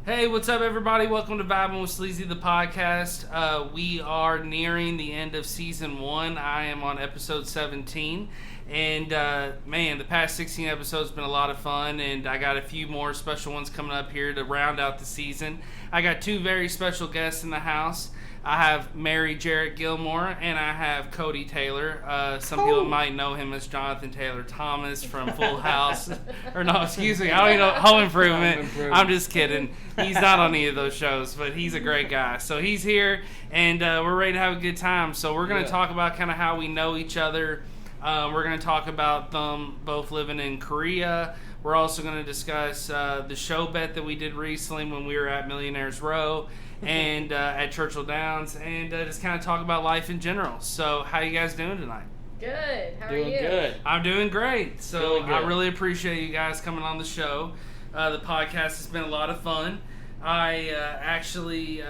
Hey, what's up, everybody? Welcome to Vibing with Sleezy, the podcast. We are nearing the end of season 1. I am on episode 17. And, man, the past 16 episodes have been a lot of fun. And I got a few more special ones coming up here to round out the season. I got two very special guests in the house. I have Jarrett Gilmore, and I have Cody Taylor. Some people might know him as Jonathan Taylor Thomas from Full House. Or no, excuse me, I don't even know, Home Improvement. I'm just kidding. He's not on any of those shows, but he's a great guy. So he's here, and we're ready to have a good time. So we're going to talk about kind of how we know each other. We're going to talk about them both living in Korea. We're also going to discuss the show bet that we did recently when we were at Millionaires Row and at Churchill Downs, and just kind of talk about life in general. So how you guys doing tonight? Good. How are you? Doing good. I'm doing great. So Really good. I really appreciate you guys coming on the show. The podcast has been a lot of fun. I actually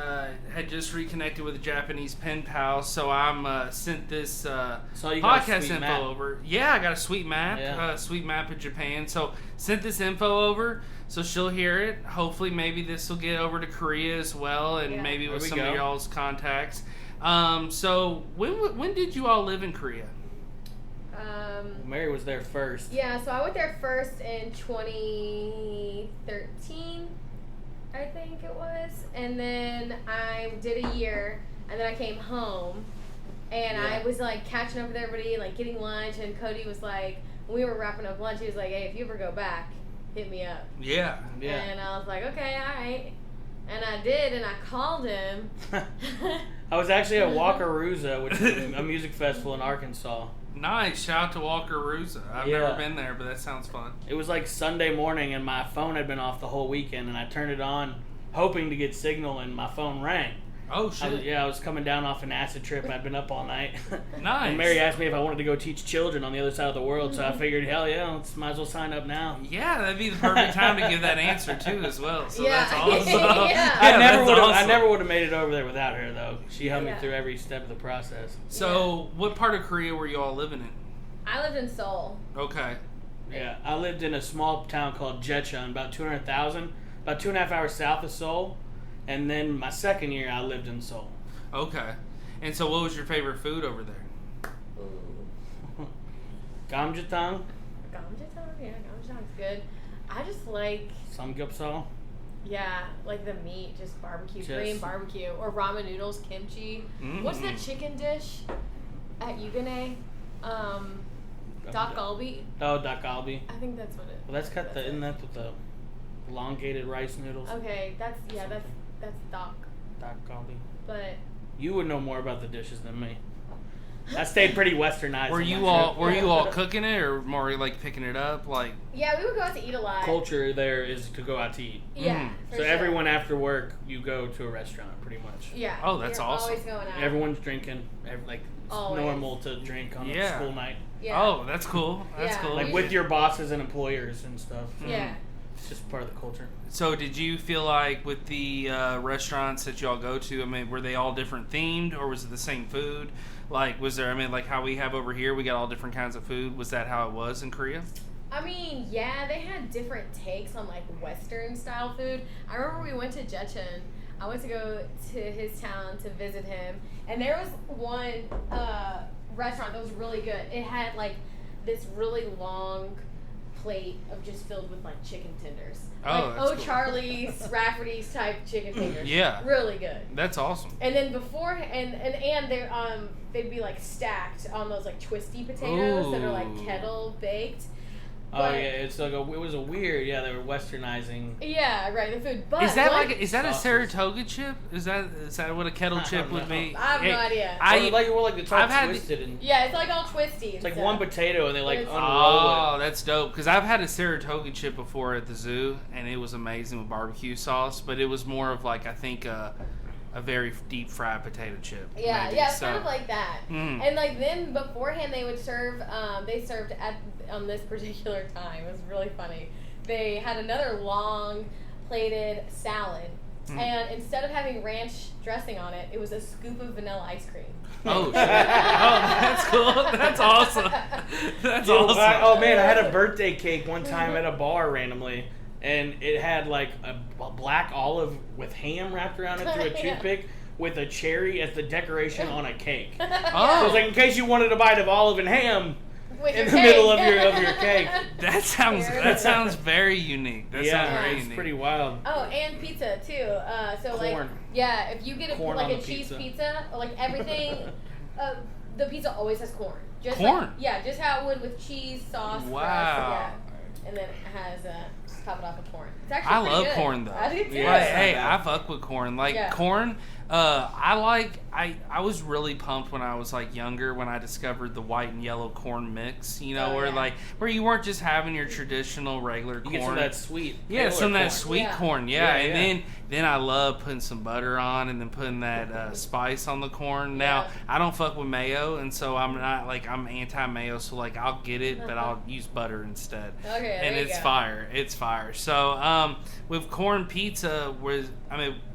had just reconnected with a Japanese pen pal, so I'm sent this podcast info map. over. Yeah, I got a sweet map, Yeah. sweet map of Japan. So sent this info over, so she'll hear it. Hopefully, maybe this will get over to Korea as well, and maybe with some of y'all's contacts. So when did you all live in Korea? Mary was there first. Yeah, so I went there first in 2013, I think it was. And then I did a year, and then I came home. And I was, like, catching up with everybody, like, getting lunch. And Cody was like, when we were wrapping up lunch, he was like, hey, if you ever go back, hit me up. Yeah. And I was like, okay, all right. And I did, and I called him. I was actually at Wakarusa, which is a music festival in Arkansas. Nice. Shout out to Wakarusa. I've never been there, but that sounds fun. It was like Sunday morning, and my phone had been off the whole weekend, and I turned it on hoping to get signal, and my phone rang. Oh, shit. I was coming down off an acid trip. I'd been up all night. Nice. And Mary asked me if I wanted to go teach children on the other side of the world, so I figured, hell yeah, might as well sign up now. Yeah, that'd be the perfect time to give that answer, too, as well. So Yeah. that's awesome. Yeah. I never would have made it over there without her, though. She helped me through every step of the process. So, what part of Korea were you all living in? I lived in Seoul. Okay. Yeah, I lived in a small town called Jecheon, about 200,000, about 2.5 hours south of Seoul. And then my second year, I lived in Seoul. Okay. And so, what was your favorite food over there? Gamjatang, Gamjatang? Yeah, Gamjatang's good. I just like... samgyeopsal. Yeah, like the meat, just barbecue, Korean barbecue, or ramen noodles, kimchi. What's the chicken dish at Yugane? Dak galbi. Oh, dak galbi. I think that's what it. Well, that's got isn't that with the elongated rice noodles? Okay, that's dak. Dak galbi. But you would know more about the dishes than me. I stayed pretty westernized. Were you all cooking it, or more like picking it up? Like, yeah, we would go out to eat a lot. Culture there is to go out to eat. Yeah. So everyone after work, you go to a restaurant, pretty much. Yeah. Oh, that's awesome. Always going out. Everyone's drinking. It's Always. normal to drink on a school night. Yeah. Oh, that's cool. That's cool. Like with your bosses and employers and stuff. Yeah. It's just part of the culture. So, did you feel like with the restaurants that y'all go to, I mean, were they all different themed, or was it the same food? Like, was there, I mean, like how we have over here, we got all different kinds of food. Was that how it was in Korea? I mean, yeah, they had different takes on, like, Western style food. I remember we went to Jecheon. I went to go to his town to visit him, and there was one restaurant that was really good. It had, like, this really long plate of just filled with, like, chicken tenders. Oh, like O'Charlie's, Rafferty's type chicken tenders. Yeah. Really good. That's awesome. And then before, and they they'd be, like, stacked on those, like, twisty potatoes that are, like, kettle baked. But, it's like it was a weird. Yeah, they were westernizing. Yeah, right. The food. But is that a Saratoga chip? Is that what a kettle chip would be? I have no idea. It's all twisted. Yeah, it's like all twisty. It's like one potato and they like unroll it. Oh, that's dope. Because I've had a Saratoga chip before at the zoo, and it was amazing with barbecue sauce. But it was more of like, I think, a very deep fried potato chip. Yeah, maybe. yeah, it's kind of like that. And like then beforehand they would serve. They served on this particular time. It was really funny. They had another long plated salad, and instead of having ranch dressing on it, it was a scoop of vanilla ice cream. Oh, shit. Oh, that's cool. That's awesome. That's awesome. Oh man, I had a birthday cake one time at a bar randomly. and it had like a black olive with ham wrapped around it through a toothpick with a cherry as the decoration on a cake. So it's like in case you wanted a bite of olive and ham in the middle of your cake. That sounds very unique. That sounds very unique. It's pretty wild. Oh, and pizza too. So corn. if you get a cheese pizza, like everything, the pizza always has corn. Just corn. Just how it would with cheese, sauce. Wow. Crust, and then it has top it off with corn. It's actually I love good. corn though. I do too. Like, hey, I fuck with corn. Corn. I was really pumped when I was like younger when I discovered the white and yellow corn mix. Where you weren't just having your traditional regular corn. You get some of that sweet. Yeah, some of that sweet corn. Yeah, and then I love putting some butter on and then putting that spice on the corn. Now I don't fuck with mayo, and so I'm not I'm anti-mayo. So I'll get it, but I'll use butter instead. Okay, and it's fire. It's fire. So with corn pizza,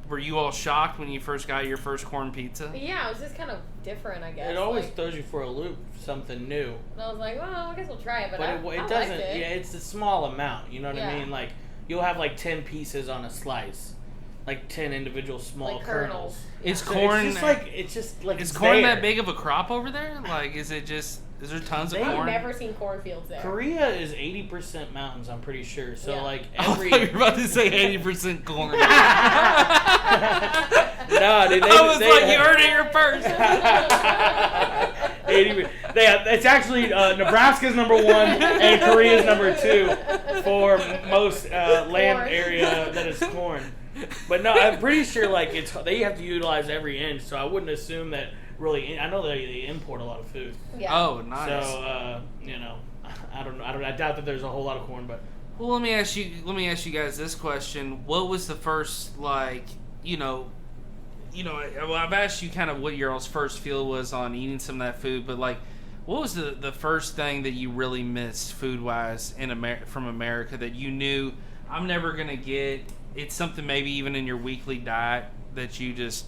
were you all shocked when you first got your first corn pizza? Yeah, it was just kind of different, I guess. It always throws you for a loop, something new. And I was like, well, I guess we'll try it, but it I doesn't. liked it. Yeah, it's a small amount. You know what I mean? Like you'll have 10 pieces on a slice, 10 individual small kernels. Is corn? It's just like. Is corn that big of a crop over there? Is it just? Is there tons of corn? I've never seen cornfields there. Korea is 80% mountains, I'm pretty sure. So I thought you were about to say 80% corn. No, dude. You heard it here first. 80. It's actually Nebraska's number 1 and Korea's number 2 for most land area that is corn. But no, I'm pretty sure they have to utilize every inch. So I wouldn't assume that. Really, I know they import a lot of food. Yeah. Oh, nice. So I don't know. I doubt that there's a whole lot of corn, but. Well, let me ask you guys this question: what was the first I've asked you kind of what your all's first feel was on eating some of that food, but what was the first thing that you really missed food wise from America that you knew I'm never gonna get? It's something maybe even in your weekly diet that you just.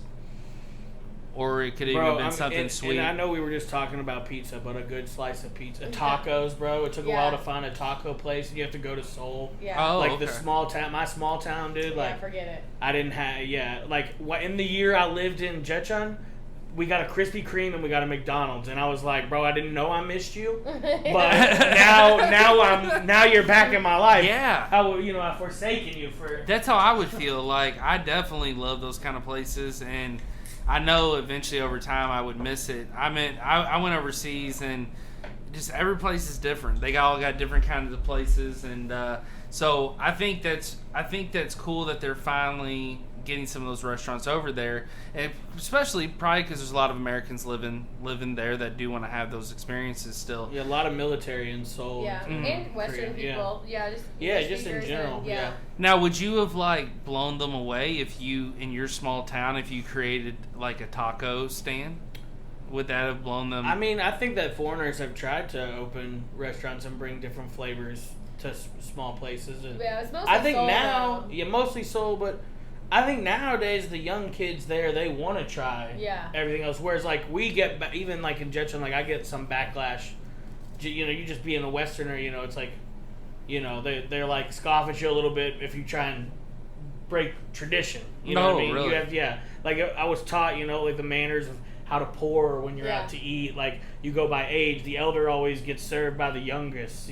Or it could even have been something sweet. And I know we were just talking about pizza, but a good slice of pizza. Tacos, bro. It took a while to find a taco place. You have to go to Seoul. Yeah. Oh, okay. The small town, my small town, dude. Forget it. I didn't have, in the year I lived in Jecheon, we got a Krispy Kreme and we got a McDonald's. And I was like, bro, I didn't know I missed you. But now you're back in my life. Yeah. I've forsaken you for. That's how I would feel. I definitely love those kind of places, and I know eventually over time I would miss it. I went overseas and just every place is different. They all got different kinds of places, and so I think that's cool that they're finally getting some of those restaurants over there, and especially probably because there's a lot of Americans living there that do want to have those experiences still. Yeah, a lot of military in Seoul. Yeah, and Western people. Yeah, just in general. Yeah. Now, would you have blown them away if you in your small town if you created a taco stand? Would that have blown them? I mean, I think that foreigners have tried to open restaurants and bring different flavors to small places. And yeah, it's mostly I think Seoul, now, though. mostly Seoul, but I think nowadays the young kids there, they want to try everything else. Whereas we get even in Jecheon, I get some backlash. You just being a Westerner, it's they're scoff at you a little bit if you try and break tradition. You know what I mean? Really? You have I was taught the manners of how to pour when you're out to eat. You go by age. The elder always gets served by the youngest.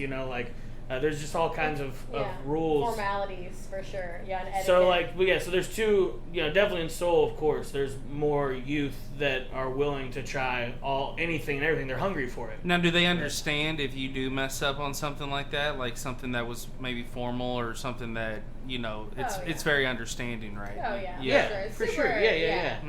There's just all kinds of rules. Formalities, for sure. Yeah, and etiquette. So, so there's two, definitely in Seoul, of course, there's more youth that are willing to try anything and everything. They're hungry for it. Now, do they understand if you do mess up on something like that? Something that was maybe formal or something that, it's very understanding, right? Oh, yeah. Yeah, for sure. Yeah.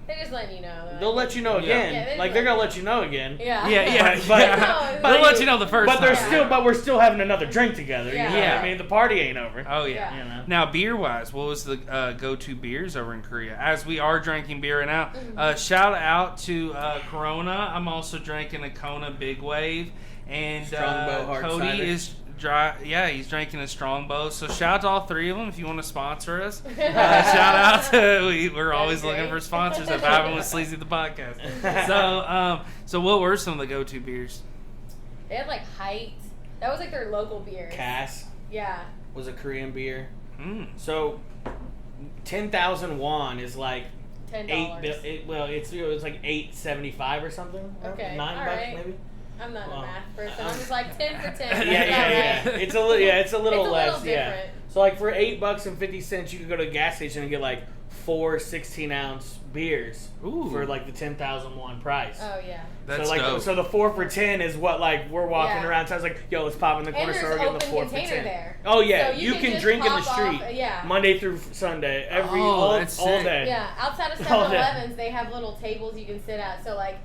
They're just letting you know. They'll let you know again. Yeah, they're going to let you know again. Yeah. But they'll let you know the first time. But we're still having another drink together. Yeah. You know what I mean? The party ain't over. Oh, yeah. Now, beer-wise, what was the go-to beers over in Korea? As we are drinking beer right now, shout out to Corona. I'm also drinking a Kona Big Wave. And Strongbow hard Cody cider. is dry. Yeah, he's drinking a Strongbow. So shout out to all three of them if you want to sponsor us. Shout out to we're always looking for sponsors at Vibing with Sleezy the podcast. So what were some of the go-to beers? They had Height. That was their local beer. Cass. Yeah. was a Korean beer. Mm. So 10,000 won is like $10. It's like $8.75 or something. Okay, $9 right. maybe. I'm not a math person. I'm just like 10 for 10. Yeah. It's a little less. Little yeah. different. So like for $8.50, you could go to a gas station and get like 4 16-ounce beers for like the 10,000 won price. Oh yeah. That's so like dope. So the 4 for 10 is what like we're walking around. So I was like, yo, let's pop in the corner store and get the 4 for 10. There. Oh yeah, so you can drink in the street. Monday through Sunday, all day. Yeah, outside of 7-Elevens, they have little tables you can sit at. So like,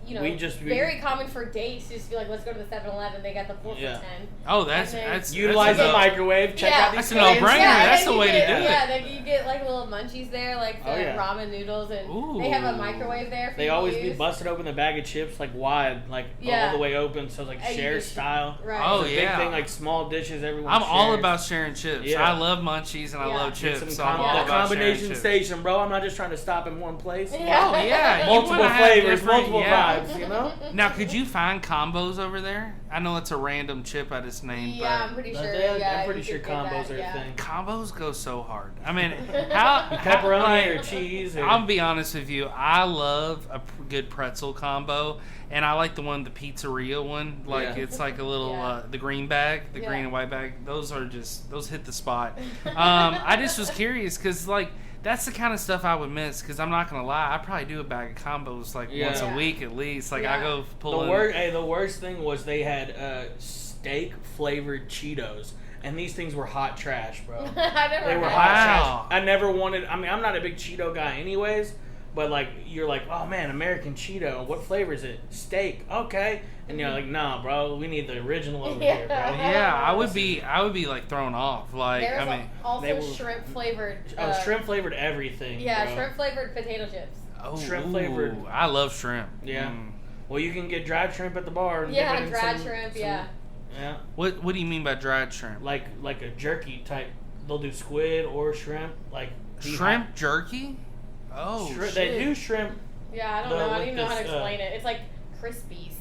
you know, very common for dates. Just be like, let's go to the 7-Eleven. They got the 4 for 10. Oh, that's utilize the microwave. Check out these. That's a no-brainer. That's the way to do it. Yeah, you get like little munchies there, like the ramen noodles, and they have a microwave there. They always be busted open the bag of chips like wide, like all the way open, so like share style. Right. Oh it's a big thing, like small dishes. Everyone. I'm shares. all about sharing chips. Yeah. I love munchies and I love chips. So I'm all the about combination chips. station, bro. I'm not just trying to stop in one place. Yeah. Oh yeah, multiple flavors, multiple vibes. You know. Now, could you find combos over there? I know it's a random chip I just named. Yeah, but I'm pretty sure. I'm pretty sure combos are a thing. Combos go so hard. I mean, how pepperoni or cheese? Or... I'll be honest with you. I love a good pretzel combo, and I like the pizzeria one. Like it's like a little the green bag, the green and white bag. Those hit the spot. I just was curious because like. That's the kind of stuff I would miss because I'm not gonna lie, I probably do a bag of combos like once a week at least. Like I go pull the worst thing was they had steak flavored Cheetos, and these things were hot trash, bro. They were hot trash. I never wanted. I mean, I'm not a big Cheeto guy, anyways. But like you're like, oh man, American Cheeto. What flavor is it? Steak. Okay. And you're like, nah, bro. We need the original over here, bro. Yeah, I would be like thrown off. Like There's also shrimp flavored. Shrimp flavored everything. Yeah, bro. shrimp flavored potato chips. Oh, shrimp flavored. I love shrimp. Yeah. Well, you can get dried shrimp at the bar. And dried shrimp. Yeah. What do you mean by dried shrimp? Like a jerky type. They'll do squid or shrimp. Like shrimp jerky. Oh, shit. They do shrimp. Yeah, I don't know. I don't even know how to explain it. It's like Crispies.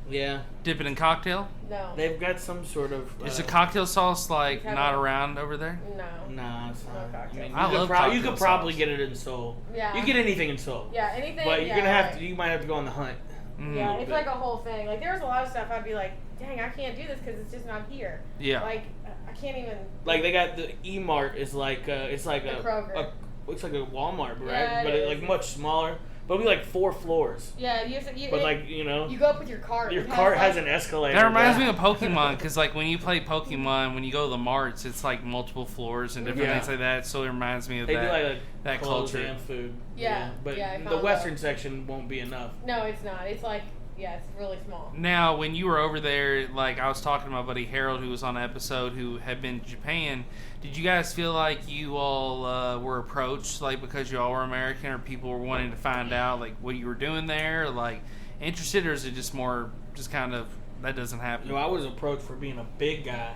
Yeah. Dip it in cocktail? No. They've got some sort of... Is the cocktail sauce, like, not around over there? No. Nah, it's not. Cocktail. I love cocktail You could probably get it in Seoul. Yeah. You get anything in Seoul. Yeah, anything. But you're gonna have to... You might have to go on the hunt. Yeah, it's like a whole thing. Like, there's a lot of stuff I'd be like, dang, I can't do this because it's just not here. Yeah. Like, I can't even... Like, they got the E-Mart is like... it's like a Kroger. Looks like a Walmart, right? Yeah, but it's like much smaller. But it'll be like 4 floors. Yeah, you have to. But like, you know, you go up with your cart. Your cart has an escalator. That reminds me of Pokemon, because like when you play Pokemon, when you go to the marts, it's like multiple floors and different things like that. So it reminds me of they that. do like that clothes culture and food. Yeah, but the Western section won't be enough. No, it's not. It's like. Yeah, it's really small. Now, when you were over there, like I was talking to my buddy Harold, who was on an episode, who had been to Japan. Did you guys feel like you all were approached, like because you all were American, or people were wanting to find out, like what you were doing there, or, like interested, or is it just more, just kind of that doesn't happen? No, I was approached for being a big guy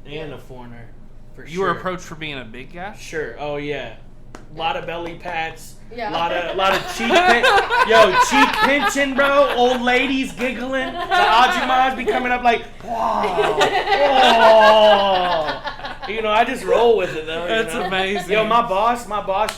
and a foreigner. For you were approached for being a big guy? Sure. Oh yeah. A lot of belly pats. Yeah. A lot of cheek cheek pinching, bro. Old ladies giggling. The Ajumas be coming up like, wow. Oh. You know, I just roll with it though. That's amazing. Yo, my boss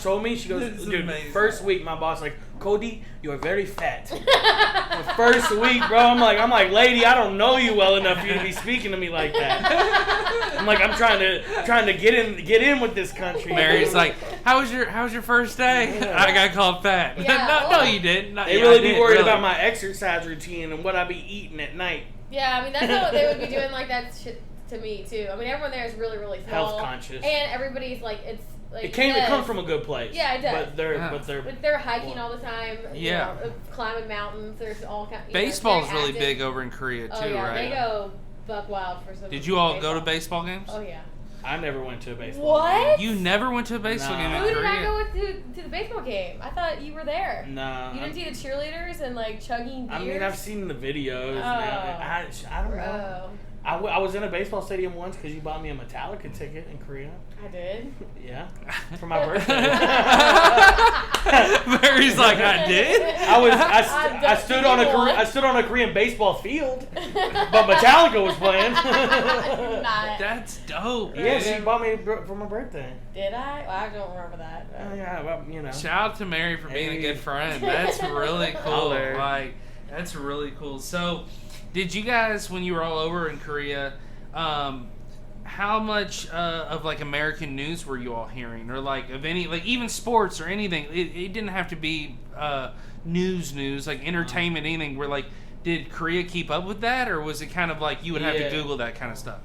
told me, she goes, dude, first week my boss like, Cody, you are very fat. The first week, bro, I'm like, lady, I don't know you well enough for you to be speaking to me like that. I'm like, I'm trying to get in with this country. Mary's like, how was your first day? Yeah. I got called fat. Yeah, no, you didn't. They really be worried about my exercise routine and what I be eating at night. Yeah, I mean that's how they would be doing like that shit to me too. I mean everyone there is really really small, health conscious, and everybody's like it's. Like it comes from a good place. Yeah, it does. But they're hiking all the time. Yeah. You know, climbing mountains. There's all kinds. Baseball's really big over in Korea too, right? They go buck wild for some. Did you all go to baseball games? Oh yeah. I never went to a baseball What? game. You never went to a baseball game in Who Korea? did I go with to the baseball game? I thought you were there. No. You didn't see the cheerleaders and like chugging beers? I mean, I've seen the videos. Oh. I don't know. I was in a baseball stadium once because you bought me a Metallica ticket in Korea. I did? Yeah. For my birthday. Barry's like, I did. I stood on a Korean baseball field, but Metallica was playing. That's dope. Yeah, she bought me for my birthday. Did I? Well, I don't remember that. Yeah, well, you know. Shout out to Mary for being a good friend. That's really cool. Like, that's really cool. So, did you guys, when you were all over in Korea, how much of like American news were you all hearing, or like of any, like even sports or anything? It didn't have to be news, like entertainment, anything. Where like, did Korea keep up with that, or was it kind of like you would have to Google that kind of stuff?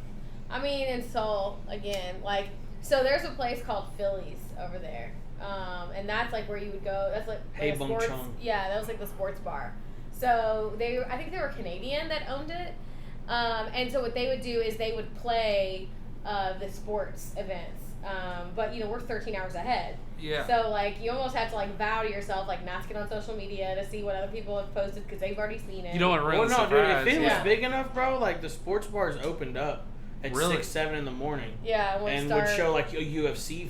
I mean, in Seoul again, like, so there's a place called Phillies over there, and that's like where you would go. That's like a sports. Yeah, that was like the sports bar. So I think they were Canadian that owned it. And so what they would do is they would play the sports events. But, you know, we're 13 hours ahead. Yeah. So, like, you almost have to, like, vow to yourself, like, not to get on social media to see what other people have posted because they've already seen it. You don't want to ruin the surprise. Dude, if it was big enough, bro, like, the sports bars opened up at 6, 7 in the morning. Yeah. And would show, like, a UFC.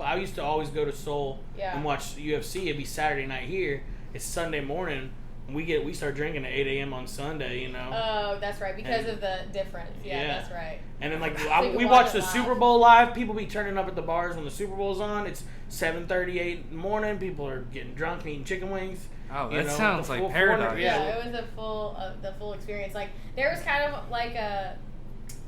I used to always go to Seoul and watch UFC. It'd be Saturday night here. It's Sunday morning. We start drinking at 8 a.m. on Sunday, you know. Oh, that's right, because of the difference. Yeah, that's right. And then like we watch the Super Bowl live. People be turning up at the bars when the Super Bowl's on. It's 7:38 in the morning. People are getting drunk and eating chicken wings. Oh, that sounds like paradise. Yeah, it was the full experience. Like there was kind of like a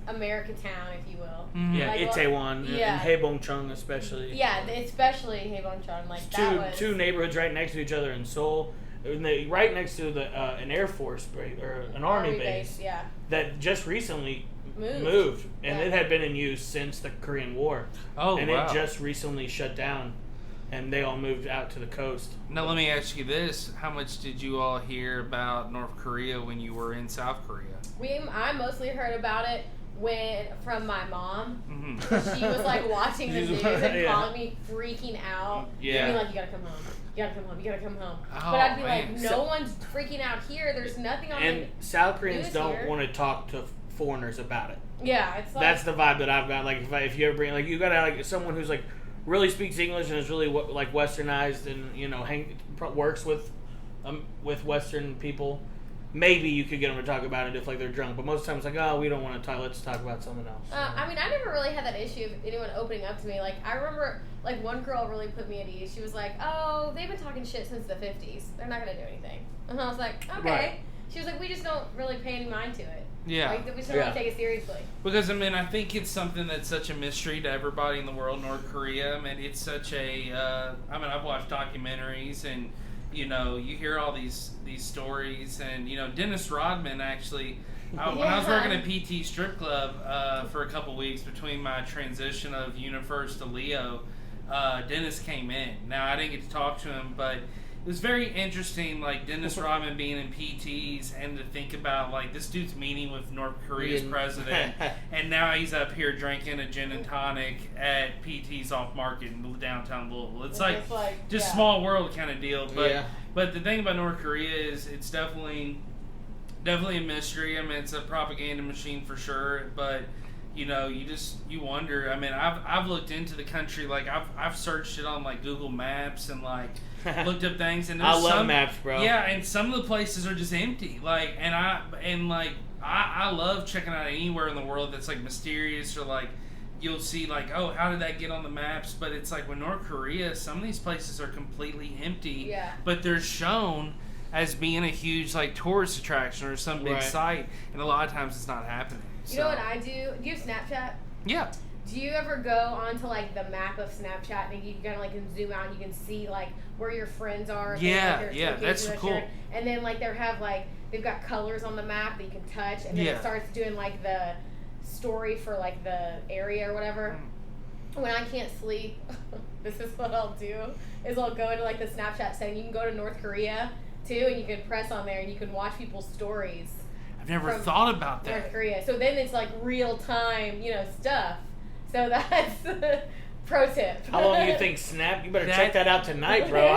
America town, if you will. Mm-hmm. Yeah, like, Itaewon and Haebongchung especially. Yeah, especially Haebongchung. Like two neighborhoods right next to each other in Seoul. Right next to an Air Force base or an Army base that just recently moved. And it had been in use since the Korean War. And it just recently shut down, and they all moved out to the coast. Now let me ask you this: how much did you all hear about North Korea when you were in South Korea? I mostly heard about it from my mom. Mm-hmm. She was like watching the news and calling me freaking out. Yeah. Being like, you gotta come home. You gotta come home. Oh, but I'd be like, no one's freaking out here. There's nothing on And South Koreans don't want to talk to foreigners about it. Yeah, it's like... That's the vibe that I've got. Like, if you ever bring... Like, you gotta have like, someone who's, like, really speaks English and is really, like, westernized and, you know, works with Western people. Maybe you could get them to talk about it if, like, they're drunk. But most times, like, oh, we don't want to talk. Let's talk about something else. I mean, I never really had that issue of anyone opening up to me. Like, I remember, like, one girl really put me at ease. She was like, oh, they've been talking shit since the 50s. They're not going to do anything. And I was like, okay. Right. She was like, we just don't really pay any mind to it. Yeah. Like, we just don't really take it seriously. Because, I mean, I think it's something that's such a mystery to everybody in the world, North Korea. I mean, it's such a... I've watched documentaries and... You know, you hear all these stories, and you know, Dennis Rodman actually. When I was working at PT Strip Club for a couple weeks between my transition of Universe to Leo, Dennis came in. Now I didn't get to talk to him, but it was very interesting. Like Dennis Rodman being in PTs, and to think about like this dude's meeting with North Korea's president, and now he's up here drinking a gin and tonic at PT's off market in downtown Louisville. It's like just small world kind of deal. But the thing about North Korea is it's definitely a mystery. I mean, it's a propaganda machine for sure. But you know, you wonder. I mean, I've looked into the country. Like I've searched it on like Google Maps and like. Looked up things and I love maps, bro. Yeah, and some of the places are just empty. Like, I love checking out anywhere in the world that's like mysterious or like you'll see like, oh, how did that get on the maps? But it's like with North Korea, some of these places are completely empty. Yeah. But they're shown as being a huge like tourist attraction or some big site, and a lot of times it's not happening. You know what I do? Do you have Snapchat? Yeah. Do you ever go onto like the map of Snapchat and you kind of like can zoom out and you can see like where your friends are? Yeah, that's cool. And then like they've got colors on the map that you can touch, and then it starts doing like the story for like the area or whatever. When I can't sleep, this is what I'll do: is I'll go into like the Snapchat setting. You can go to North Korea too, and you can press on there and you can watch people's stories. I've never thought about that. North Korea. So then it's like real time, stuff. So that's pro tip. How long do you think Snap? You better check that out tonight, bro.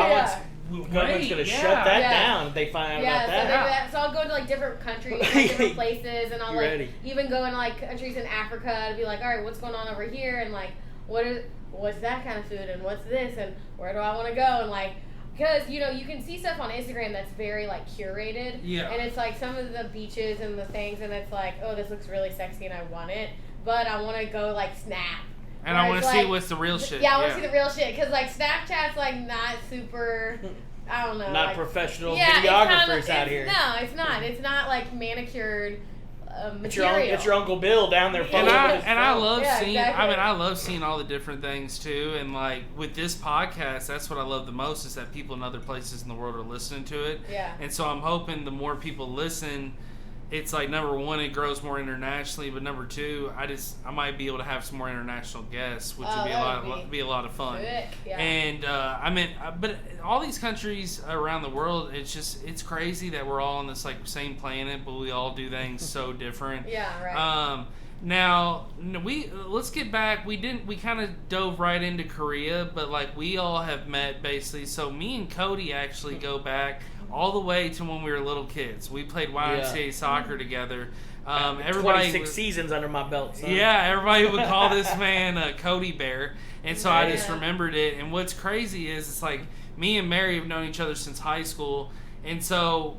Government's going to shut that down if they find out about that. So I'll go to like different countries, different places, and I'll like even go into like countries in Africa to be like, all right, what's going on over here, and like what's that kind of food, and what's this, and where do I want to go, and like Because, you can see stuff on Instagram that's very, like, curated. Yeah. And it's, like, some of the beaches and the things, and it's like, oh, this looks really sexy and I want it. But I want to go, like, snap. And I want to see what's the real shit. Yeah, I want to see the real shit. Because, like, Snapchat's, like, not super... I don't know. Not like, professional videographers out here. No, it's not. It's not, like, manicured... material. It's your Uncle Bill down there. And I love seeing. Exactly. I mean, I love seeing all the different things too. And like with this podcast, that's what I love the most is that people in other places in the world are listening to it. Yeah. And so I'm hoping the more people listen, it's like number one, it grows more internationally. But number two, I might be able to have some more international guests, which would be a lot of fun. Sick. Yeah. And but all these countries around the world, it's crazy that we're all on this like same planet, but we all do things so different. Yeah. Right. Now let's get back. We kind of dove right into Korea, but like we all have met basically. So me and Cody actually go back all the way to when we were little kids. We played YMCA soccer together. Everybody 26 seasons under my belt. Son. Yeah, everybody would call this man Cody Bear, and so I just remembered it. And what's crazy is it's like me and Mary have known each other since high school, and so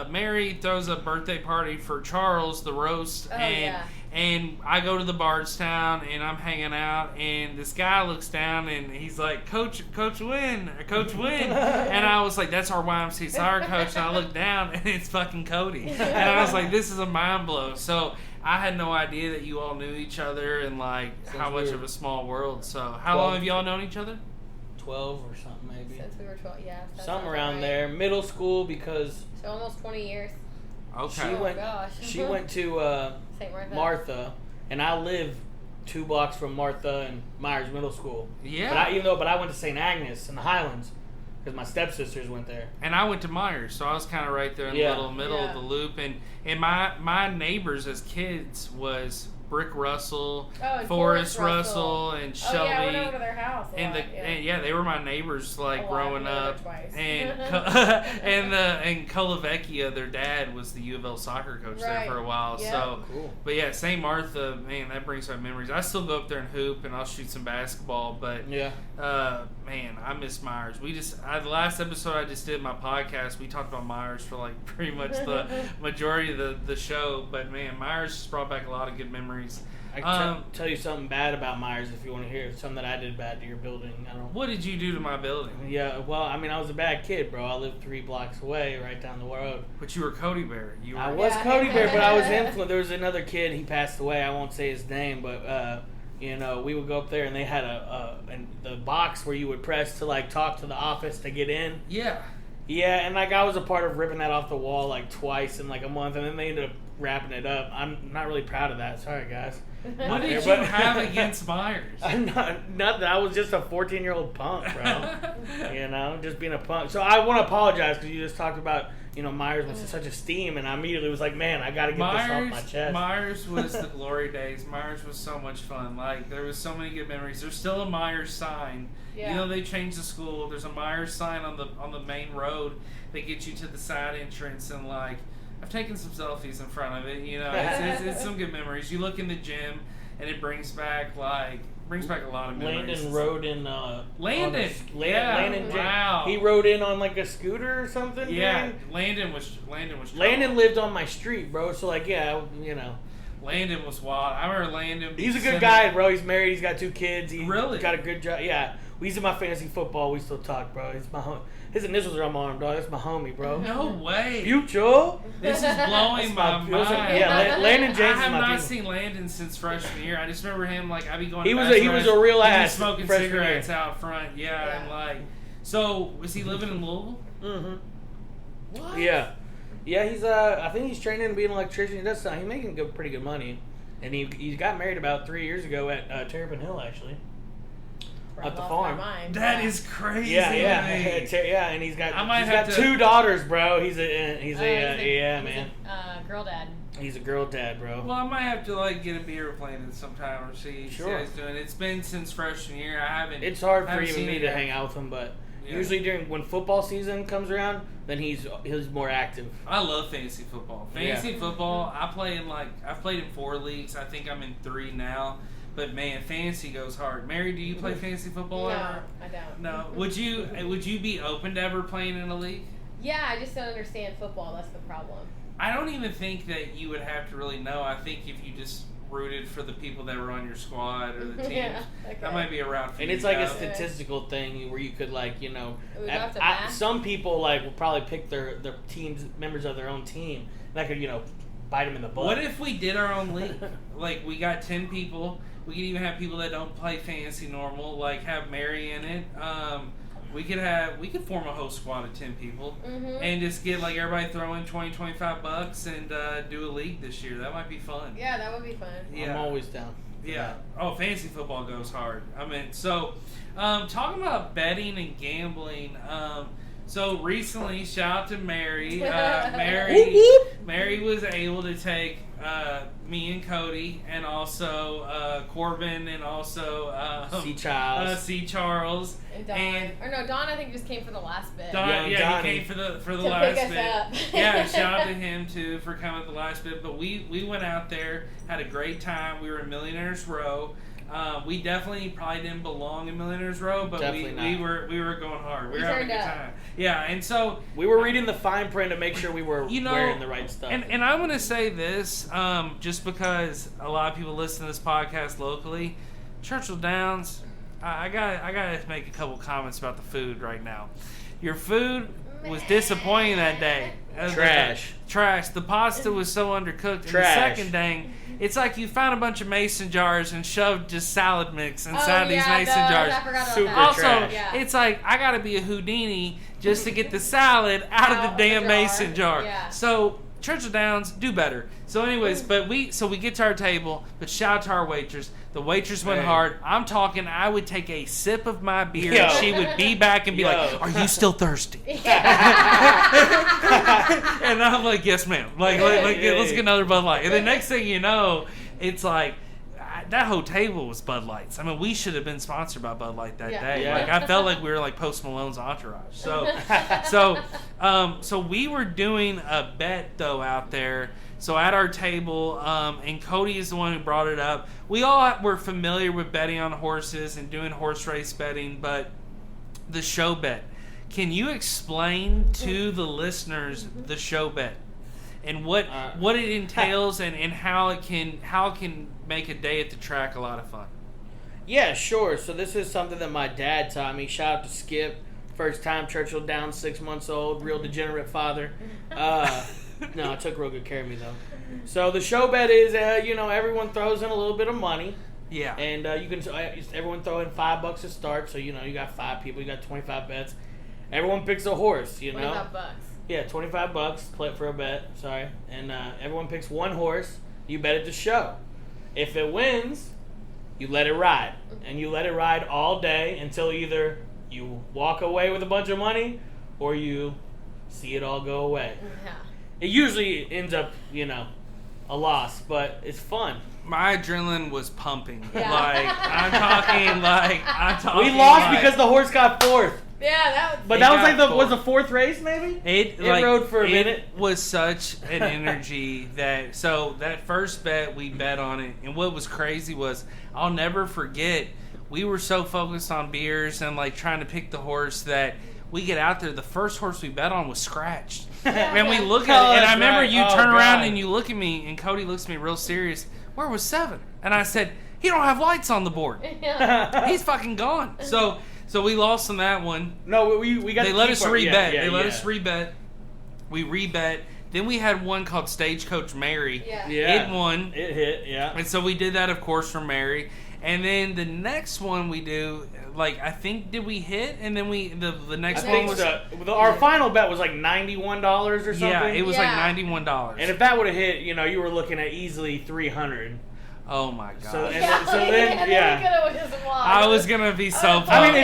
Mary throws a birthday party for Charles, the roast, and I go to the Bardstown and I'm hanging out, and this guy looks down and he's like, Coach Wynn. And I was like, that's our YMCA soccer coach. And I look down and it's fucking Cody. And I was like, this is a mind blow. So I had no idea that you all knew each other and like how much of a small world. So how long have y'all known each other? 12 or something maybe. Since we were 12, yeah. Something around there. Middle school because... So almost 20 years. Okay. She went to St. Martha, and I live 2 blocks from Martha and Myers Middle School. Yeah. But I went to St. Agnes in the Highlands because my stepsisters went there. And I went to Myers, so I was kind of right there in the middle of the loop. And my neighbors as kids was Brick Russell, Forrest Russell, and Shelby. Oh, yeah, I went over to their house and they were my neighbors like growing up. And and Colavecchia, their dad was the U of L soccer coach there for a while. Yeah. So cool. But yeah, St. Martha, man, that brings back memories. I still go up there and hoop, and I'll shoot some basketball. But man, I miss Myers. The last episode I just did my podcast, we talked about Myers for like pretty much the majority of the show. But man, Myers just brought back a lot of good memories. I can tell you something bad about Myers if you want to hear something that I did bad to your building. What did you do to my building? Yeah, well, I mean, I was a bad kid, bro. I lived 3 blocks away, right down the road. But you were Cody Bear. I was Cody Bear, but I was influenced. There was another kid. He passed away. I won't say his name, but we would go up there, and they had the box where you would press to like talk to the office to get in. Yeah. Yeah, and like I was a part of ripping that off the wall like twice in like a month, and then they ended up wrapping it up. I'm not really proud of that. Sorry, guys. What did you have against Myers? Not that I was just a 14-year-old punk, bro. Just being a punk. So I want to apologize because you just talked about Myers was such a steam, and I immediately was like, man, I got to get this off my chest. Myers was the glory days. Myers was so much fun. Like there was so many good memories. There's still a Myers sign. Yeah. They changed the school. There's a Myers sign on the main road that gets you to the side entrance, and like I've taken some selfies in front of it. It's some good memories. You look in the gym, and it brings back a lot of memories. Landon rode in. Landon. Landon. Wow. He rode in on like a scooter or something. Yeah. Man? Landon was. Landon lived on my street, bro. So like, Landon was wild. I remember Landon. He's a good guy, bro. He's married. He's got 2 kids. He's got a good job. Yeah. He's in my fantasy football. We still talk, bro. He's my his initials are on my arm, dog. That's my homie, bro. No way. Future. This is blowing my mind. Yeah, Landon James. I have not seen Landon since freshman year. I just remember him like I be going. He was a real ass. Smoking cigarettes out front. Yeah, and like. So was he living in Louisville? Mm-hmm. What? Yeah. Yeah, he's I think he's training to be an electrician. He does. He's making pretty good money, and he got married about 3 years ago at Terrapin Hill actually. At the farm. That is crazy. Yeah, and he's got 2 daughters, bro. He's a man. Girl dad. He's a girl dad, bro. Well, I might have to like get a beer planted sometime or see how he's doing. It's been since freshman year. It's hard for even me to hang out with him, but usually when football season comes around, then he's more active. I love fantasy football. Fantasy football. I've played in 4 leagues. I think I'm in 3 now. But man, fantasy goes hard. Mary, do you play fantasy football ever? I don't. No. Would you be open to ever playing in a league? Yeah, I just don't understand football. That's the problem. I don't even think that you would have to really know. I think if you just rooted for the people that were on your squad or the teams, that might be a route for you. And it's like a statistical thing where you could some people will probably pick their teams, members of their own team. That could bite them in the butt. What if we did our own league? We got 10 people. We could even have people that don't play fantasy normal, have Mary in it. We could form a whole squad of 10 people and just get everybody throw in $20-$25 and do a league this year. That might be fun. Yeah, that would be fun. Yeah. I'm always down. Yeah. Oh, fantasy football goes hard. I mean, so talking about betting and gambling. So recently, shout out to Mary. Mary was able to take me and Cody, and also Corbin, and also C. Charles, and Don. Don, I think, just came for the last bit. Don, he came for the last bit. Yeah, shout out to him too for coming at the last bit. But we went out there, had a great time. We were in Millionaires Row. We definitely probably didn't belong in Millionaires Row, but we were going hard. We were having a good time. Yeah, and so we were reading the fine print to make sure we were wearing the right stuff. And I'm gonna say this, just because a lot of people listen to this podcast locally, Churchill Downs. I gotta make a couple comments about the food right now. Your food was disappointing that day. Trash. The pasta was so undercooked. Trash. And the second thing, it's like you found a bunch of mason jars and shoved just salad mix inside these mason jars. I forgot about Super that. Also, trash. it's like I gotta be a Houdini just to get the salad out of the damn mason jar. Yeah. So Churchill Downs, do better. So anyways, but we get to our table, but shout out to our waitress. The waitress went hard. I'm talking, I would take a sip of my beer and she would be back and be like, "Are you still thirsty?" And I'm like, "Yes, ma'am." Let's get another Bud Light. And the next thing you know, it's like that whole table was Bud Lights. I mean, we should have been sponsored by Bud Light that day. Yeah. I felt like we were Post Malone's entourage. So we were doing a bet though out there. So at our table, and Cody is the one who brought it up. We all were familiar with betting on horses and doing horse race betting, but the show bet. Can you explain to the listeners the show bet and what it entails and how it can make a day at the track a lot of fun? Yeah, sure. So this is something that my dad taught me. Shout out to Skip. First time Churchill Downs, 6 months old, real degenerate father. No, it took real good care of me, though. So the show bet is, everyone throws in a little bit of money. Yeah. And everyone throw in $5 to start. So, you got 5 people. You got 25 bets. Everyone picks a horse, $25. Yeah, $25. Play it for a bet. Sorry. And everyone picks one horse. You bet at the show. If it wins, you let it ride. And you let it ride all day until either you walk away with a bunch of money or you see it all go away. Yeah. It usually ends up, a loss, but it's fun. My adrenaline was pumping. Yeah. I'm talking. We lost because the horse got fourth. Yeah, that was. But that was the fourth race, maybe. It rode for a minute. It was such an energy that first bet we bet on it, and what was crazy was I'll never forget. We were so focused on beers and trying to pick the horse that we get out there. The first horse we bet on was scratched. And we look at it, and I remember you turn around and you look at me, and Cody looks at me real serious. Where was 7? And I said, he don't have lights on the board. He's fucking gone. So we lost on that one. No, we got. They let us rebet. They let us rebet. We rebet. Then we had one called Stagecoach Mary. Yeah. It won. It hit. Yeah. And so we did that, of course, for Mary. And then the next one we do, I think, did we hit? And then the next one was... our final bet was $91 or something. Yeah, it was $91. And if that would have hit, you were looking at easily $300. Oh my god! So then we could have I was gonna be so pumped. I mean,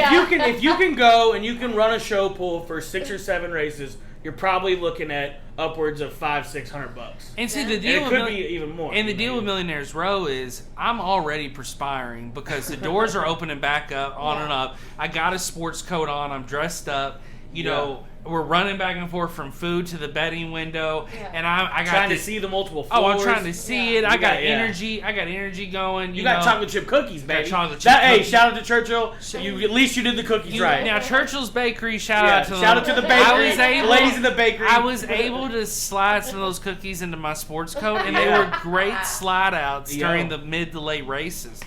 if you can go and you can run a show pool for 6 or 7 races, you're probably looking at upwards of $500-$600. And see, the deal it could be even more. And the deal with Millionaires Row is I'm already perspiring because the doors are opening back up, on and up. I got a sports coat on. I'm dressed up. You know, we're running back and forth from food to the betting window, and I got trying to see the multiple floors. Oh, I'm trying to see it. I got energy. I got energy going. You got chocolate chip cookies, baby. Chocolate chip cookies. Hey, shout out to Churchill. At least you did the cookies right. Now Churchill's Bakery. Shout out to them. Shout out to the bakery. Ladies in the bakery. I was able to slide some of those cookies into my sports coat, and they were great slide outs during the mid to late races.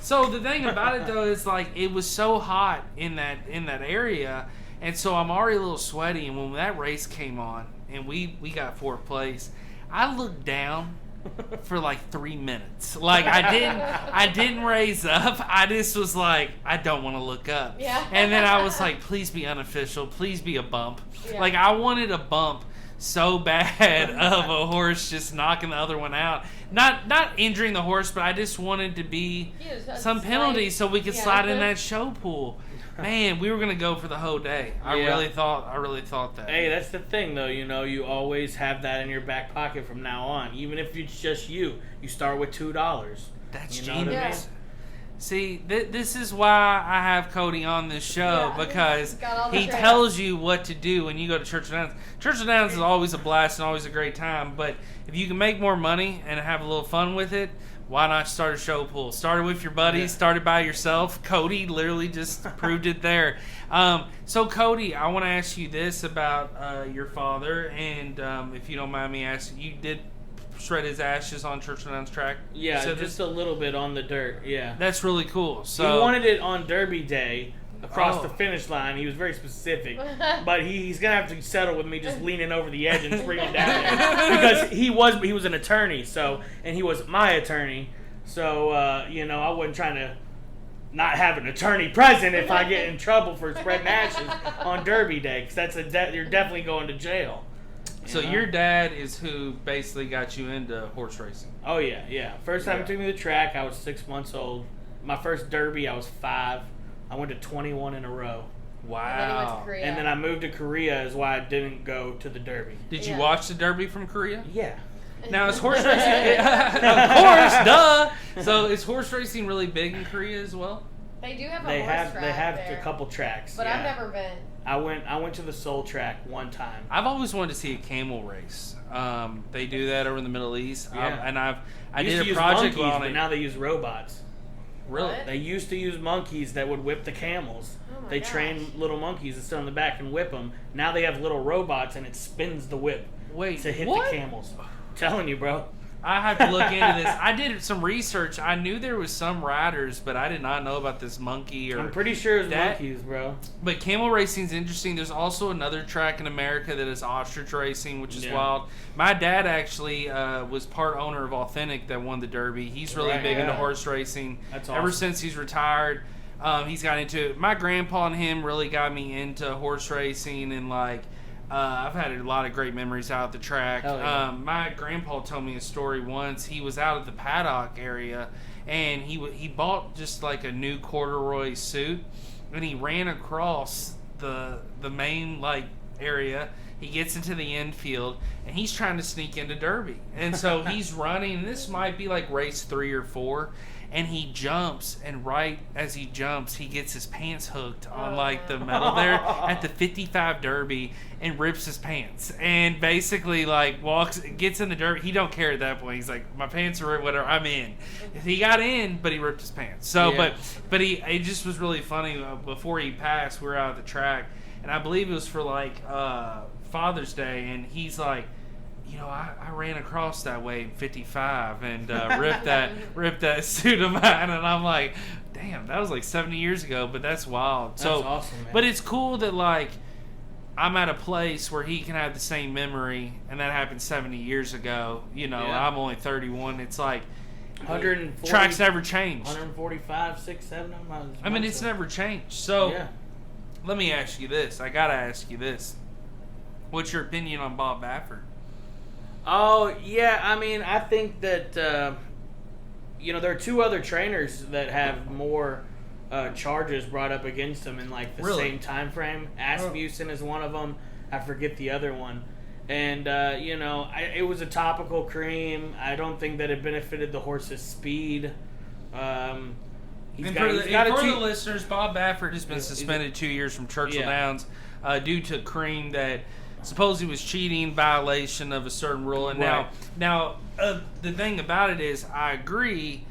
So the thing about it though is like it was so hot in that area. And so I'm already a little sweaty, and when that race came on, and we got fourth place, I looked down for like 3 minutes. Like I didn't raise up. I just was like, I don't want to look up. Yeah. And then I was like, please be unofficial. Please be a bump. Yeah. Like I wanted a bump so bad of a horse just knocking the other one out. Not injuring the horse, but I just wanted to be some penalty so we could slide in that show pool. Man, we were gonna go for the whole day. I really thought that. Hey, that's the thing, though. You know, you always have that in your back pocket from now on. Even if it's just you start with $2. That's genius. See, this is why I have Cody on this show, because he tells you what to do when you go to Church of Downs. Church of Downs is always a blast and always a great time, but if you can make more money and have a little fun with it, why not start a show pool? Start it with your buddies, start it by yourself. Cody literally just proved it there. So, Cody, I want to ask you this about your father, and if you don't mind me asking, you did shred his ashes on Church of Downs track? Yeah, so just a little bit on the dirt, That's really cool. So he wanted it on Derby Day. Across the finish line, he was very specific, but he's gonna have to settle with me just leaning over the edge and springing down there because he was an attorney, and he was my attorney, so I wasn't trying to not have an attorney present if I get in trouble for spreading ashes on Derby Day, because you're definitely going to jail. So your dad is who basically got you into horse racing? Oh yeah. First time he took me to the track, I was 6 months old. My first Derby, I was 5. I went to 21 in a row. Wow. And then he went to Korea. And then I moved to Korea is why I didn't go to the Derby. Did you watch the Derby from Korea? Yeah. Now, is horse racing... of course, duh! So, is horse racing really big in Korea as well? They do have a horse track They have there. a couple tracks. But I've never been. I went to the Seoul track one time. I've always wanted to see a camel race. They do that over in the Middle East. Yeah. I did a project on it. But now they use robots. Really? What? They used to use monkeys that would whip the camels. Oh They gosh. train little monkeys that sit on the back and whip them. Now they have little robots and it spins the whip to hit the camels. I'm telling you, bro. I have to look into this. I did some research. I knew there was some riders, but I did not know about this monkey. I'm pretty sure it's monkeys, bro. But camel racing is interesting. There's also another track in America that is ostrich racing, which is wild. My dad actually was part owner of Authentic that won the Derby. He's really big into horse racing. That's awesome. Ever since he's retired, he's got into it. My grandpa and him really got me into horse racing, and I've had a lot of great memories out at the track. My grandpa told me a story once. He was out at the paddock area, and he bought just like a new corduroy suit, and he ran across the main area. He gets into the infield, and he's trying to sneak into Derby. And so he's running. And this might be like race 3 or 4. And he jumps, and right as he jumps, he gets his pants hooked on the metal there at the 55 Derby and rips his pants. And basically gets in the Derby. He don't care at that point. He's like, my pants are ripped, whatever, I'm in. He got in, but he ripped his pants. So, but it just was really funny. Before he passed, we were out at the track, and I believe it was for Father's Day, and he's like, I ran across that way in 55 and ripped that suit of mine, and I'm like, damn, that was 70 years ago, but that's wild. That's awesome, man. But it's cool that I'm at a place where he can have the same memory, and that happened 70 years ago. I'm only 31. It's 140 tracks never changed. 145, 6, 7. I mean, it's never changed. So let me ask you this. I gotta ask you this. What's your opinion on Bob Baffert? Oh, yeah, I mean, I think that, there are 2 other trainers that have more charges brought up against them in, the same time frame. Asmussen is one of them. I forget the other one. And, it was a topical cream. I don't think that it benefited the horse's speed. He's And got, for the listeners, Bob Baffert has been suspended 2 years from Churchill Downs due to cream that supposedly was cheating, violation of a certain rule. And now the thing about it is, I agree,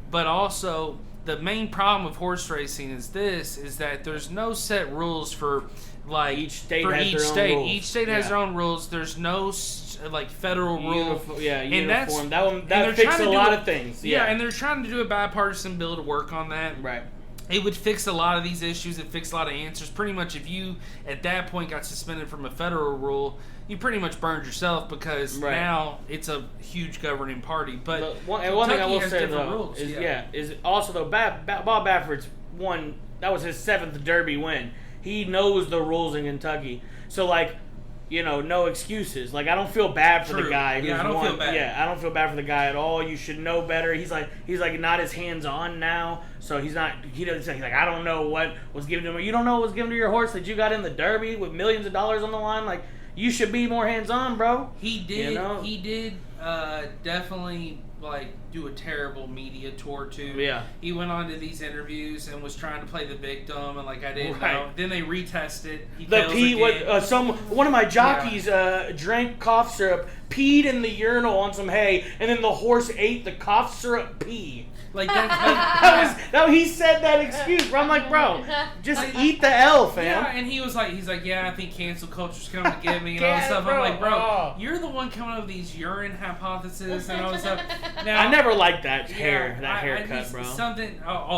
but also the main problem with horse racing is that there's no set rules for like each state for has each their own state. rules. Each state has their own rules. There's no like federal rule. Uniform. That fixes a lot of things. Yeah, and they're trying to do a bipartisan bill to work on that. Right. It would fix a lot of these issues. It fix a lot of answers. Pretty much, if you at that point got suspended from a federal rule, you pretty much burned yourself because now it's a huge governing party. But one thing I will say though is also though Bob Baffert's won. That was his 7th Derby win. He knows the rules in Kentucky, so like. No excuses. Like I don't feel bad for the guy. I don't feel bad. Yeah, I don't feel bad for the guy at all. You should know better. He's like not as hands on now, so he's not. He's like I don't know what was given to him. You don't know what was given to your horse that you got in the Derby with millions of dollars on the line. Like you should be more hands on, bro. He did. He did definitely do a terrible media tour too. Yeah. He went on to these interviews and was trying to play the victim and I didn't know. Then they retested. One of my jockeys drank cough syrup, peed in the urinal on some hay, and then the horse ate the cough syrup pee. He said that excuse, bro. I'm like, bro, just eat the L, fam. Yeah, and he's like, I think cancel culture's coming to get me and all this stuff. I'm like, bro, you're the one coming up with these urine hypotheses and all this stuff. Now, I never liked that haircut, bro.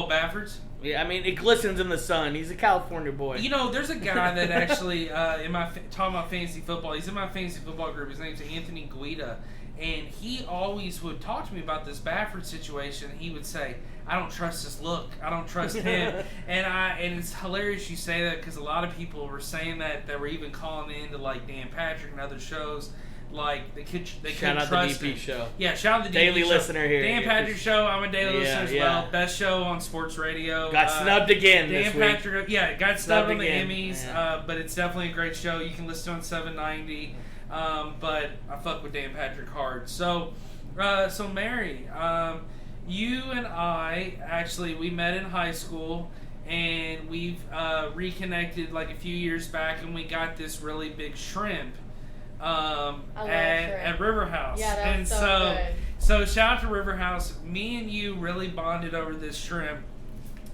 Baffert's? Yeah, I mean, it glistens in the sun. He's a California boy. There's a guy that actually, talking about fantasy football, he's in my fantasy football group. His name's Anthony Guida. And he always would talk to me about this Baffert situation. He would say, I don't trust his look. I don't trust him. And it's hilarious you say that because a lot of people were saying that were even calling in to Dan Patrick and other shows. They couldn't trust the DP him. show. Yeah, shout out the daily DP listener here. Dan Patrick show. I'm a daily listener as well. Best show on sports radio. Got snubbed again Dan this week. Patrick. Yeah, got snubbed on the Emmys. Yeah. But it's definitely a great show. You can listen on 790. But I fuck with Dan Patrick hard. So Mary, you and I actually we met in high school, and we've reconnected a few years back, and we got this really big shrimp at River House. Yeah, that was good. So shout out to River House. Me and you really bonded over this shrimp.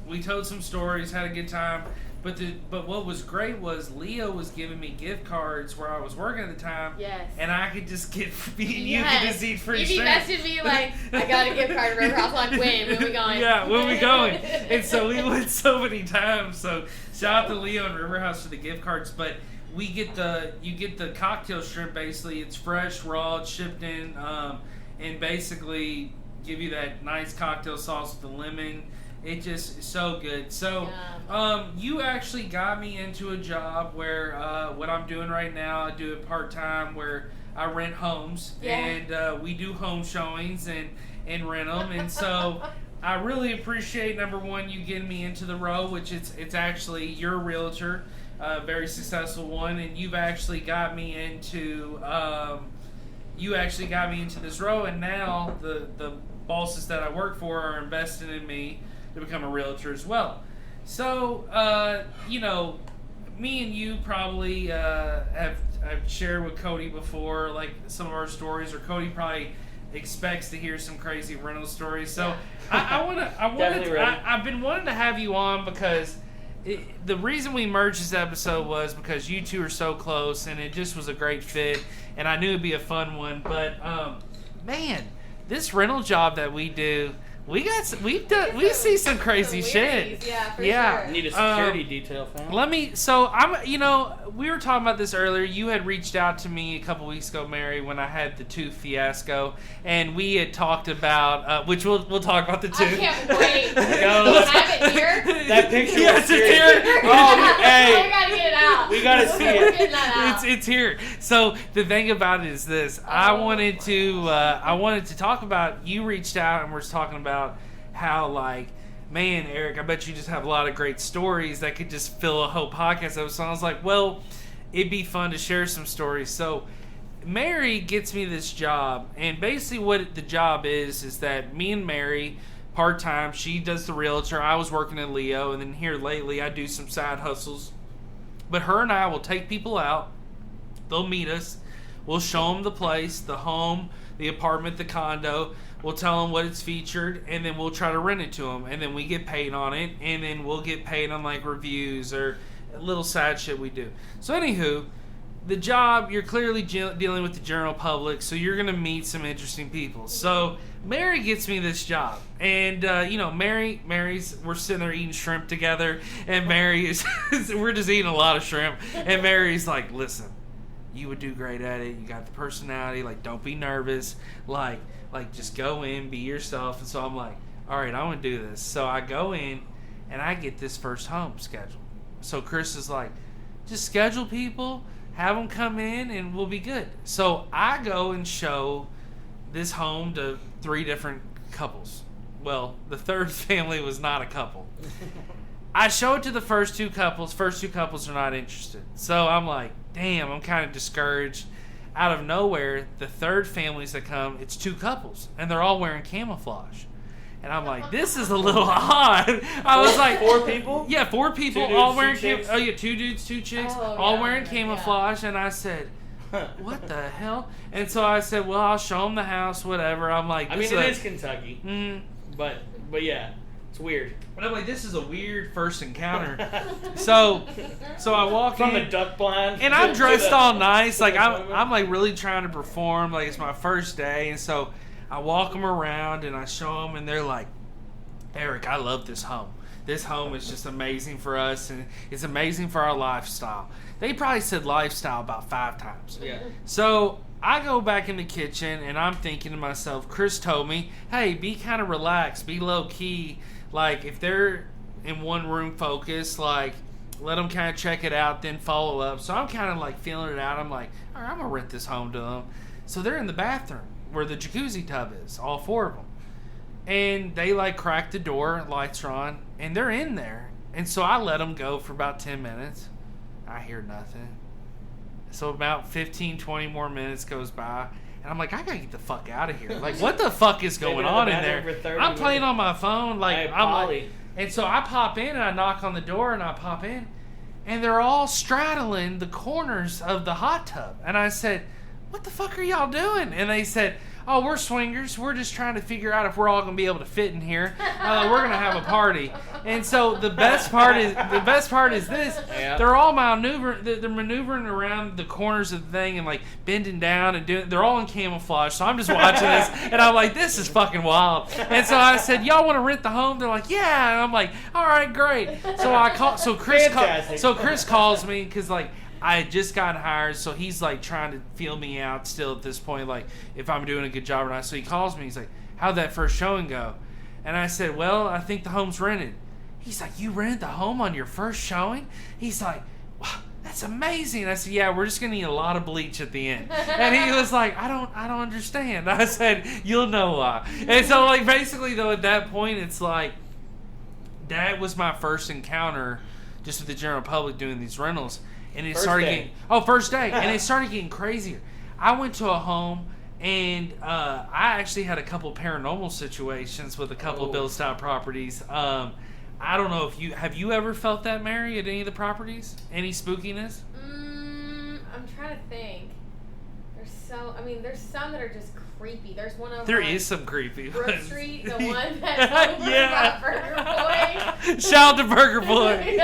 We told some stories, had a good time. But what was great was Leo was giving me gift cards where I was working at the time. Yes. And I could just get you could just eat free shrimp. You messaged me I got a gift card at River House. I'm when we going? Yeah, when we going? And so we went so many times. So shout out to Leo and River House for the gift cards. But you get the cocktail shrimp basically. It's fresh, raw, it's shipped in, and basically give you that nice cocktail sauce with the lemon. It just is so good. So, you actually got me into a job where what I'm doing right now, I do it part-time where I rent homes. Yeah. And we do home showings and rent them. And so I really appreciate, number one, you getting me into the row, which it's actually you're a realtor, a very successful one. And you've actually got me into this row. And now the bosses that I work for are investing in me to become a realtor as well. So, me and you probably have shared with Cody before, some of our stories, or Cody probably expects to hear some crazy rental stories. So, I've been wanting to have you on because the reason we merged this episode was because you two are so close, and it just was a great fit, and I knew it'd be a fun one. But man, this rental job that we do. We see some crazy shit. Yeah, for sure. Need a security detail, fam. We were talking about this earlier. You had reached out to me a couple weeks ago, Mary, when I had the tooth fiasco, and we had talked about, which we'll talk about the tooth. I can't wait. I have it here. That picture. Yes, it's here. Hey, we gotta get it out. We gotta see it. We're getting that out. It's here. So the thing about it is this: I wanted to talk about. You reached out and we're talking about how man, Eric, I bet you just have a lot of great stories that could just fill a whole podcast episode. So I was like, well, it'd be fun to share some stories. So Mary gets me this job, and basically what the job is that me and Mary part-time. She does the realtor. I was working at Leo, and then here lately I do some side hustles. But her and I will take people out. They'll meet us. We'll show them the place, the home, the apartment, the condo. We'll tell them what it's featured, and then we'll try to rent it to them. And then we get paid on it, and then we'll get paid on like reviews or little side shit we do. So anywho, the job, you're clearly dealing with the general public, so you're going to meet some interesting people. So Mary gets me this job. And, Mary's, we're sitting there eating shrimp together, and Mary is, we're just eating a lot of shrimp. And Mary's like, listen, you would do great at it. You got the personality. Like, don't be nervous. Like just go in, be yourself. And so I'm like, all right, I want to do this. So I go in, and I get this first home scheduled. So Chris is like, just schedule people, have them come in, and we'll be good. So I go and show this home to 3 different couples. Well, the third family was not a couple. I show it to the first 2 couples. First 2 couples are not interested. So I'm like, damn, I'm kind of discouraged. Out of nowhere, the third families that come, it's 2 couples, and they're all wearing camouflage. And I'm like, this is a little odd. I was like, 4 people? Yeah, 4 people, 2 dudes, all wearing 2 2 dudes, 2 chicks, Oh, all yeah, wearing camouflage. And I said, what the hell? And so I said, well, I'll show them the house, whatever. I'm like, I mean, it is Kentucky. But yeah, it's weird. But I'm like, this is a weird first encounter. so I walk from in. the duck blind. And I'm dressed all nice. Like, I'm like really trying to perform. Like, it's my first day. And so I walk them around and I show them, and they're like, Eric, I love this home. This home is just amazing for us, and it's amazing for our lifestyle. They probably said lifestyle about 5 times. Yeah. So I go back in the kitchen, and I'm thinking to myself, Chris told me, hey, be kind of relaxed, be low key. Like, if they're in one room focused, like, let them kind of check it out, then follow up. So I'm kind of like feeling it out. I'm like, all right, I'm going to rent this home to them. So they're in the bathroom where the jacuzzi tub is, all 4 of them. And they like crack the door, lights are on, and they're in there. And so I let them go for about 10 minutes. I hear nothing. So about 15, 20 more minutes goes by. And I'm like, I gotta get the fuck out of here. Like, what the fuck is going on in there? I'm playing on my phone. Like, I'm like, and so I pop in and I knock on the door and I pop in. And they're all straddling the corners of the hot tub. And I said, what the fuck are y'all doing? And they said, oh, we're swingers. We're just trying to figure out if we're all gonna be able to fit in here. We're gonna have a party. And so the best part is this. Yeah. They're all they're maneuvering around the corners of the thing and like bending down and doing. They're all in camouflage. So I'm just watching this and I'm like, this is fucking wild. And so I said, y'all want to rent the home? They're like, yeah. And I'm like, all right, great. So I call. So Chris calls me because like, I had just gotten hired, so he's like trying to feel me out still at this point, like if I'm doing a good job or not. So he calls me, he's like, how'd that first showing go? And I said, well, I think the home's rented. He's like, you rented the home on your first showing? He's like, wow, that's amazing. I said, yeah, we're just gonna need a lot of bleach at the end. And he was like, I don't understand. I said, you'll know why. And so like basically though at that point it's like that was my first encounter just with the general public doing these rentals. And it started getting first day, and it started getting crazier. I went to a home, and I actually had a couple paranormal situations with a couple of build style properties. I don't know if have you ever felt that, Mary, at any of the properties? Any spookiness? I'm trying to think. There's some that are just creepy. There's one over there is some creepy Brook Street, the one that's over yeah. Burger Boy. Shout out to Burger Boy.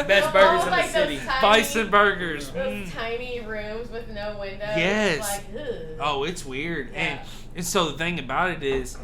Best burgers in the city. Bison burgers. Those tiny rooms with no windows. Yes. Like, ugh. Oh, it's weird. Yeah. And so the thing about it is,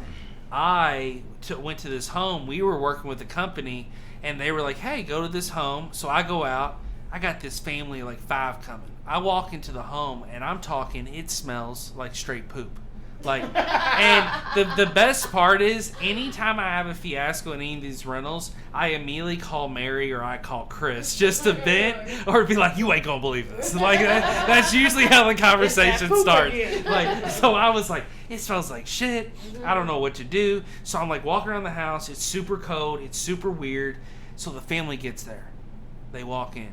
I went to this home. We were working with a company, and they were like, hey, go to this home. So I go out. I got this family, like 5 coming. I walk into the home, and I'm talking, it smells like straight poop. Like, and the best part is, anytime I have a fiasco in any of these rentals, I immediately call Mary or I call Chris just to vent or be like, you ain't gonna believe this. Like, that's usually how the conversation starts. Like, so I was like, it smells like shit. I don't know what to do. So I'm like walking around the house. It's super cold. It's super weird. So the family gets there. They walk in.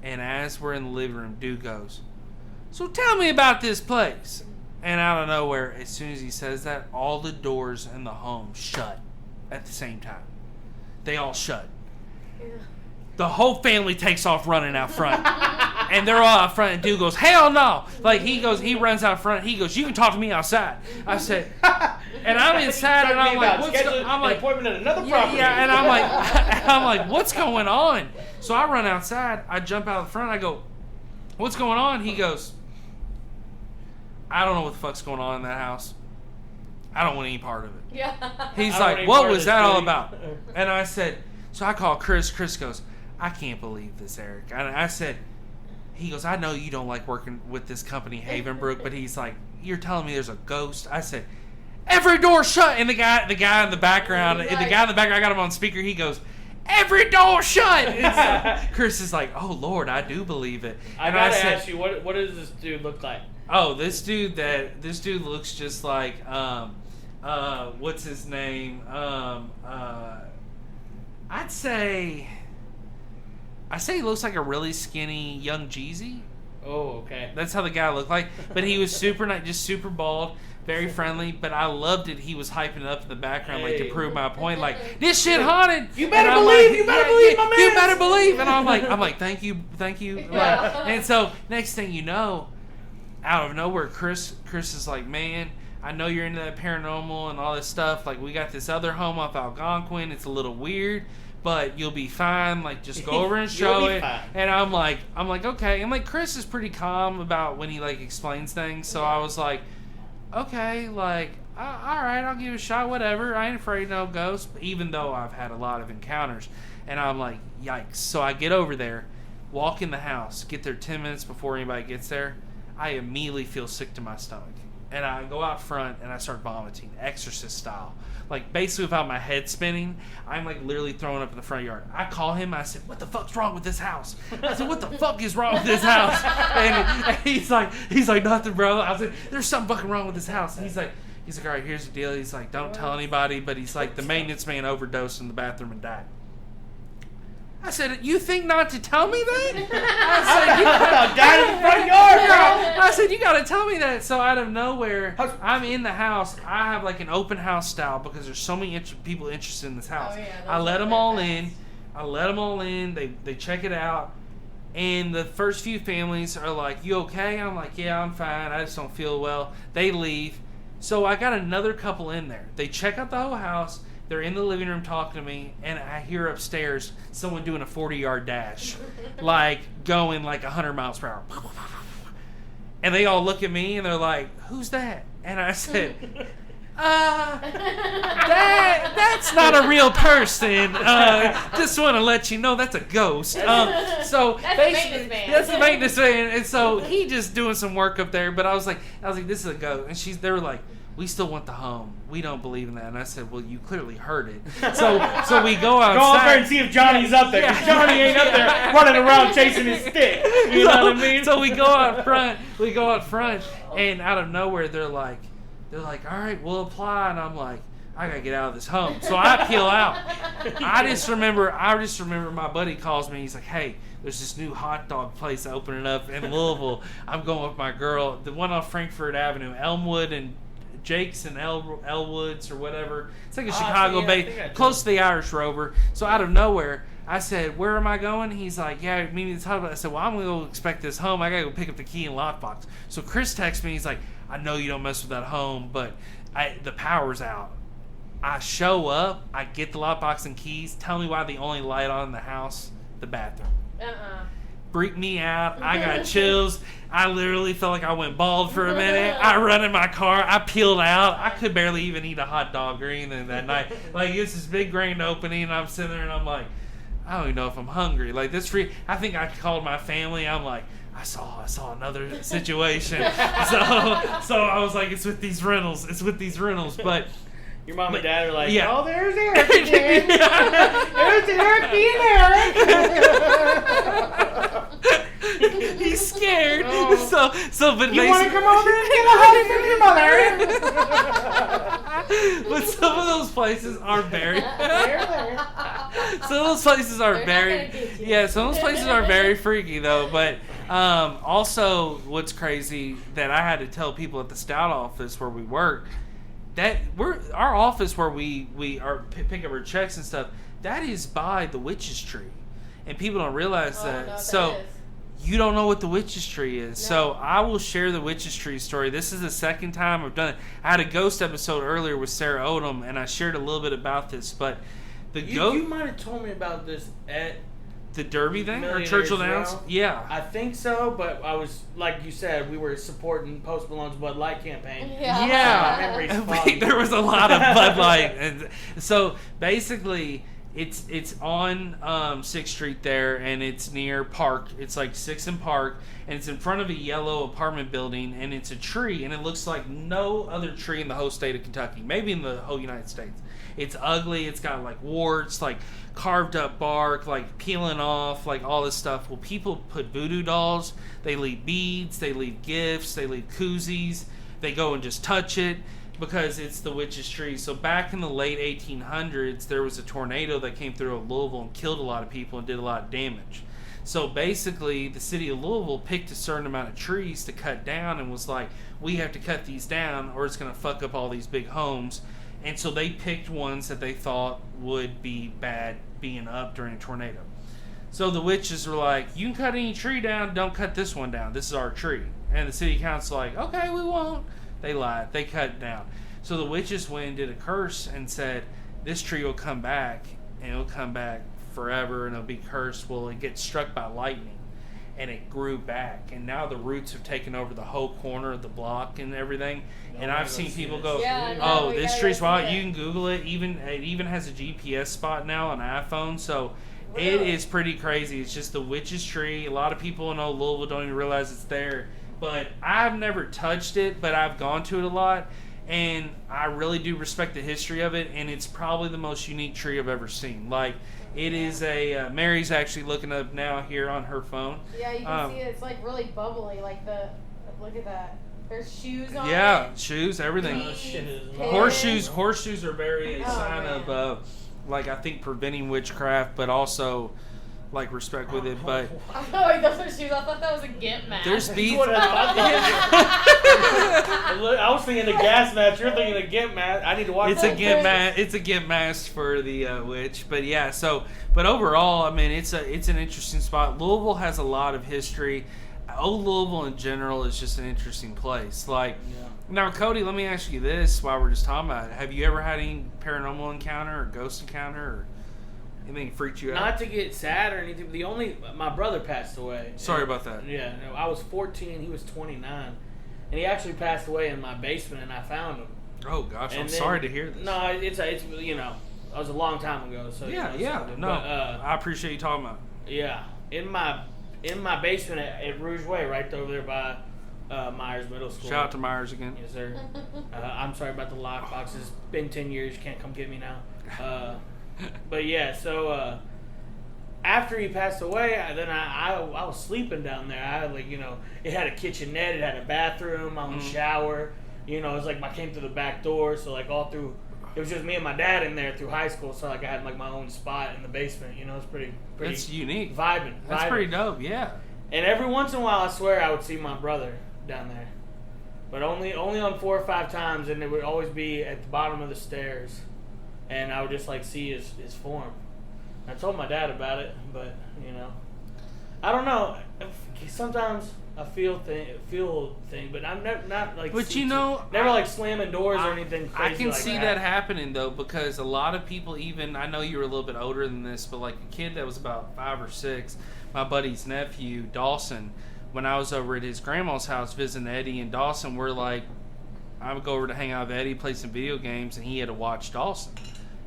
And as we're in the living room, dude goes, so tell me about this place. And out of nowhere, as soon as he says that, all the doors in the home shut at the same time. They all shut. Yeah. The whole family takes off running out front. And they're all out front, and dude goes, hell no! Like, he runs out front, he goes, you can talk to me outside. I said, and I'm inside, and I'm like, I'm like, appointment at another property. Yeah, and I'm like, what's going on? So I run outside, I jump out the front, I go, what's going on? He goes, I don't know what the fuck's going on in that house. I don't want any part of it. Yeah. He's like, what was that all about? And I said, so I called Chris. Chris goes, I can't believe this, Eric. And I said, he goes, I know you don't like working with this company, Havenbrook, but he's like, you're telling me there's a ghost? I said, every door shut. And the guy in the background, I got him on speaker. He goes, every door shut. And so Chris is like, oh Lord, I do believe it. And I gotta ask you, what does this dude look like? Oh, this dude looks just like what's his name? I'd say he looks like a really skinny young Jeezy. Oh, okay. That's how the guy looked like. But he was super nice, just super bald, very friendly. But I loved it. He was hyping it up in the background, like, to prove my point. Like, this shit haunted. You better believe. My man. You better believe. And I'm like, thank you. Like, and so next thing you know, out of nowhere, Chris is like, man, I know you're into that paranormal and all this stuff. Like, we got this other home off Algonquin. It's a little weird, but you'll be fine. Like, just go over and show it. Fine. And I'm like, okay. And like, Chris is pretty calm about when he like explains things. So I was like, okay, like, all right, I'll give it a shot. Whatever. I ain't afraid of no ghosts. Even though I've had a lot of encounters, and I'm like, yikes. So I get over there, walk in the house, get there 10 minutes before anybody gets there. I immediately feel sick to my stomach. And I go out front and I start vomiting, exorcist style. Like, basically without my head spinning, I'm like literally throwing up in the front yard. I call him, I said, what the fuck's wrong with this house? I said, what the fuck is wrong with this house? And he's like, nothing, bro. I said, there's something fucking wrong with this house. And he's like, all right, here's the deal. He's like, don't tell anybody, but he's like, the maintenance man overdosed in the bathroom and died. I said, you think not to tell me that? I said, you died in the front yard, bro. I said, you got to tell me that. So out of nowhere, I'm in the house. I have like an open house style because there's so many people interested in this house. Oh, yeah, I let them all in. They check it out. And the first few families are like, you okay? I'm like, yeah, I'm fine. I just don't feel well. They leave. So I got another couple in there. They check out the whole house. They're in the living room talking to me, and I hear upstairs someone doing a 40-yard dash, like going like 100 miles per hour. And they all look at me, and they're like, who's that? And I said, that's not a real person. Just want to let you know that's a ghost. So that's the maintenance man. That's the maintenance man. And so he just doing some work up there. But I was like, this is a ghost. And they were like, we still want the home. We don't believe in that. And I said, well, you clearly heard it. So we go outside. Go out there and see if Johnny's up there. Because Johnny ain't up there running around chasing his stick. You know what I mean? So we go out front. And out of nowhere, they're like, all right, we'll apply. And I'm like, I gotta get out of this home. So I peel out. I just remember my buddy calls me. He's like, hey, there's this new hot dog place opening up in Louisville. I'm going with my girl, the one on Frankfurt Avenue, Elmwood and Jake's and Elwoods or whatever. It's like a Chicago base, close to the Irish Rover. So out of nowhere, I said, where am I going? He's like, yeah, meet me at the top. I said, well, I'm going to go inspect this home. I got to go pick up the key and lockbox. So Chris texts me. He's like, I know you don't mess with that home, but the power's out. I show up. I get the lockbox and keys. Tell me why the only light on in the house, the bathroom. Freaked me out. I got chills. I literally felt like I went bald for a minute. I run in my car. I peeled out. I could barely even eat a hot dog or anything that night. Like, it's this big grand opening, and I'm sitting there, and I'm like, I don't even know if I'm hungry. Like, this I think I called my family. I'm like, I saw another situation. So I was like, it's with these rentals. But your mom and dad are like, yeah. Oh, there's Eric again. There's Eric being Eric. He's scared. Oh. So, but you want to come over and get a hug from your mother? But some of those places are very. Some of those places are very. Yeah, some of those places are very freaky though. But Also, what's crazy that I had to tell people at the stout office where we work that our office where we are pick up our checks and stuff. That is by the witch's tree, and people don't realize that. No, so. that is. You don't know what the witch's tree is. No. So I will share the witch's tree story. This is the second time I've done it. I had a ghost episode earlier with Sarah Odom, and I shared a little bit about this. But you might have told me about this at the Derby thing or Churchill Downs. Yeah, I think so. But I was like you said, we were supporting Post Malone's Bud Light campaign. Yeah. There was a lot of Bud Light, and so basically. It's on 6th Street there, and it's near Park. It's like 6th and Park, and it's in front of a yellow apartment building, and it's a tree, and it looks like no other tree in the whole state of Kentucky, maybe in the whole United States. It's ugly. It's got like warts, like carved up bark, like peeling off, like all this stuff. Well, people put voodoo dolls. They leave beads. They leave gifts. They leave koozies. They go and just touch it. Because it's the witch's tree. So back in the late 1800s, there was a tornado that came through Louisville and killed a lot of people and did a lot of damage. So basically, the city of Louisville picked a certain amount of trees to cut down and was like, we have to cut these down or it's going to fuck up all these big homes. And so they picked ones that they thought would be bad being up during a tornado. So the witches were like, you can cut any tree down, don't cut this one down. This is our tree. And the city council like, okay, we won't. They lied. They cut it down. So the witches went and did a curse and said, this tree will come back, and it'll come back forever, and it'll be cursed. Well, it gets struck by lightning, and it grew back. And now the roots have taken over the whole corner of the block and everything. And I've seen people go, this tree's wild. You can Google it. It even has a GPS spot now on iPhone. So it is pretty crazy. It's just the witch's tree. A lot of people in old Louisville don't even realize it's there. But I've never touched it, but I've gone to it a lot, and I really do respect the history of it, and it's probably the most unique tree I've ever seen. Like, it is a, Mary's actually looking up now here on her phone. Yeah, you can see it. It's like really bubbly, like look at that. There's shoes on it. Yeah, shoes, everything. Horseshoes are very a sign man. of, like, I think preventing witchcraft, but also... like respect with it, but oh, wait, those are shoes. I thought that was a gimp mask. There's beads. I was thinking a gas mask. You're thinking a gimp mask. I need to watch. It's a gimp mask. It's a gimp mask for the witch. But yeah, but overall, I mean, it's an interesting spot. Louisville has a lot of history. Old Louisville in general is just an interesting place. Like now, Cody, let me ask you this: while we're just talking about it, have you ever had any paranormal encounter or ghost encounter or anything freaked you out? Not to get sad or anything. My brother passed away. Sorry about that. Yeah, no, I was 14. He was 29, and he actually passed away in my basement, and I found him. Oh gosh, I'm sorry to hear this. No, it's that was a long time ago. So yeah. No, I appreciate you talking about it. Yeah, in my basement at Rouge Way, right over there by Myers Middle School. Shout out to Myers again. Yes, sir. I'm sorry about the lockbox. It's been 10 years. You can't come get me now. But yeah, so after he passed away, then I was sleeping down there. I had it had a kitchenette, it had a bathroom, my own shower. It was like I came through the back door, so all through, it was just me and my dad in there through high school. So I had my own spot in the basement. It's pretty. That's unique. Vibing. That's pretty dope. Yeah. And every once in a while, I swear I would see my brother down there, but only on 4 or 5 times, and it would always be at the bottom of the stairs. And I would just see his form. I told my dad about it, but I don't know. Sometimes I feel thing, but I'm not like. But never slamming doors or anything crazy. I can see that happening though, because a lot of people, even I know you were a little bit older than this, but like a kid that was about 5 or 6, my buddy's nephew Dawson, when I was over at his grandma's house visiting Eddie and Dawson, we're like, I would go over to hang out with Eddie, play some video games, and he had to watch Dawson.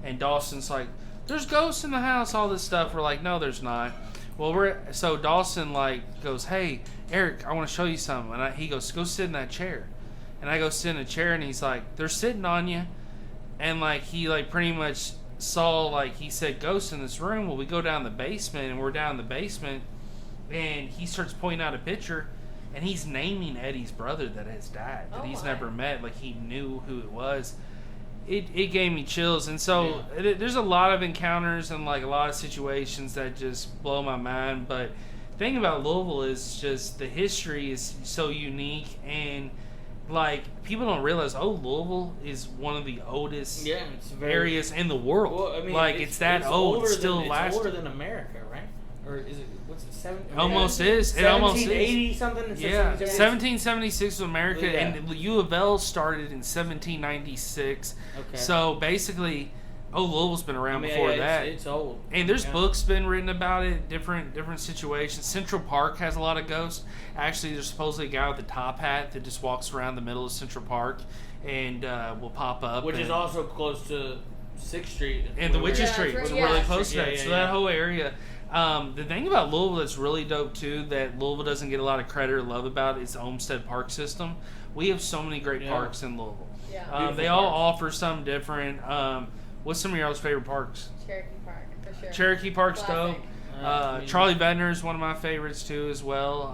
And Dawson's like, there's ghosts in the house, all this stuff. We're like, no, there's not. Well, so Dawson goes, hey, Eric, I want to show you something. And he goes, go sit in that chair. And I go sit in a chair, and he's like, they're sitting on you. And he pretty much saw, he said, ghosts in this room. Well, we go down the basement, and we're down in the basement, and he starts pointing out a picture, and he's naming Eddie's brother that has died, that he's never met. He knew who it was. It gave me chills, and so there's a lot of encounters and a lot of situations that just blow my mind. But thing about Louisville is just the history is so unique, and like people don't realize, Louisville is one of the oldest areas in the world. Well, I mean, like it's that old, still lasting. It's older than America, right? Or is it? What's it? Almost is. It almost is. 1780 something. Yeah, 1776 was America, and the U of L started in 1796. Okay. So basically, Louisville's been around before that. It's old. And there's books been written about it, different situations. Central Park has a lot of ghosts. Actually, there's supposedly a guy with a top hat that just walks around the middle of Central Park and will pop up. Which is also close to 6th Street. And the Witches Street was really close to that. So that whole area. The thing about Louisville that's really dope, too, that Louisville doesn't get a lot of credit or love about is the Olmsted Park system. We have so many great parks in Louisville. Yeah. They all offer something different. What's some of your favorite parks? Cherokee Park, for sure. Cherokee Park's dope. Charlie Bednar is one of my favorites, too, as well.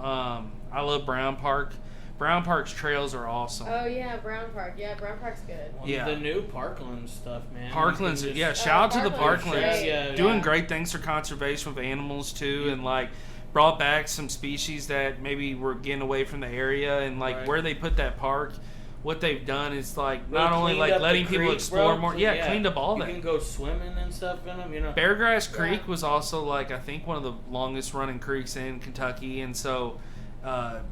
I love Brown Park. Brown Park's trails are awesome. Oh, yeah, Brown Park. Yeah, Brown Park's good. Yeah. The new Parkland stuff, man. Parkland's, shout out to the Parklands. Doing great things for conservation with animals, too, and, like, brought back some species that maybe were getting away from the area, and, like, where they put that park, what they've done is, like, not only, like, letting people explore more. Yeah, cleaned up all that. You can go swimming and stuff in them, you know. Beargrass Creek was also, like, I think one of the longest running creeks in Kentucky, and so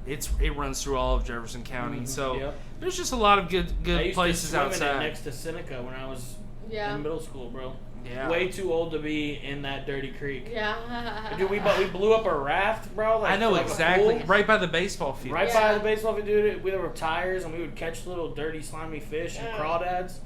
it runs through all of Jefferson County. So there's just a lot of good places outside. Next to Seneca when I was in middle school, bro. Yeah. Way too old to be in that dirty creek. Yeah. Dude, we blew up a raft, bro. Like, I know exactly. Right by the baseball field. Right by the baseball field, dude. There were tires, and we would catch little dirty, slimy fish and crawdads.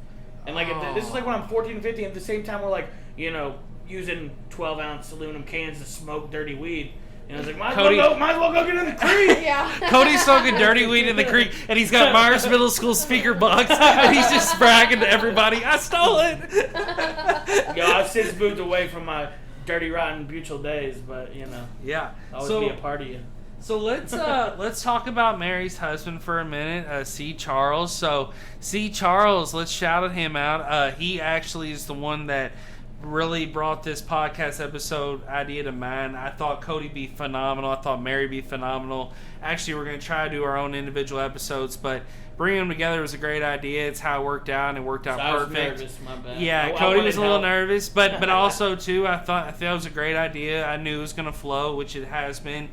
And like this is like when I'm 14 and 15. At the same time, we're like, using 12-ounce aluminum cans to smoke dirty weed. And I was like, might as well go get in the creek. Cody's smoking dirty weed in the creek, and he's got Myers Middle School speaker box, and he's just bragging to everybody, I stole it. I've since moved away from my dirty, rotten, Buchel days, but, always be a part of you. So let's talk about Mary's husband for a minute, C. Charles. So C. Charles, let's shout at him out. He actually is the one that really brought this podcast episode idea to mind. I thought Cody be phenomenal. I thought Mary be phenomenal. Actually, we're going to try to do our own individual episodes, but bringing them together was a great idea. It's how it worked out, and it worked out perfect. I was nervous, my bad. Yeah, Cody was a little nervous, but also too, I thought it was a great idea. I knew it was going to flow, which it has been.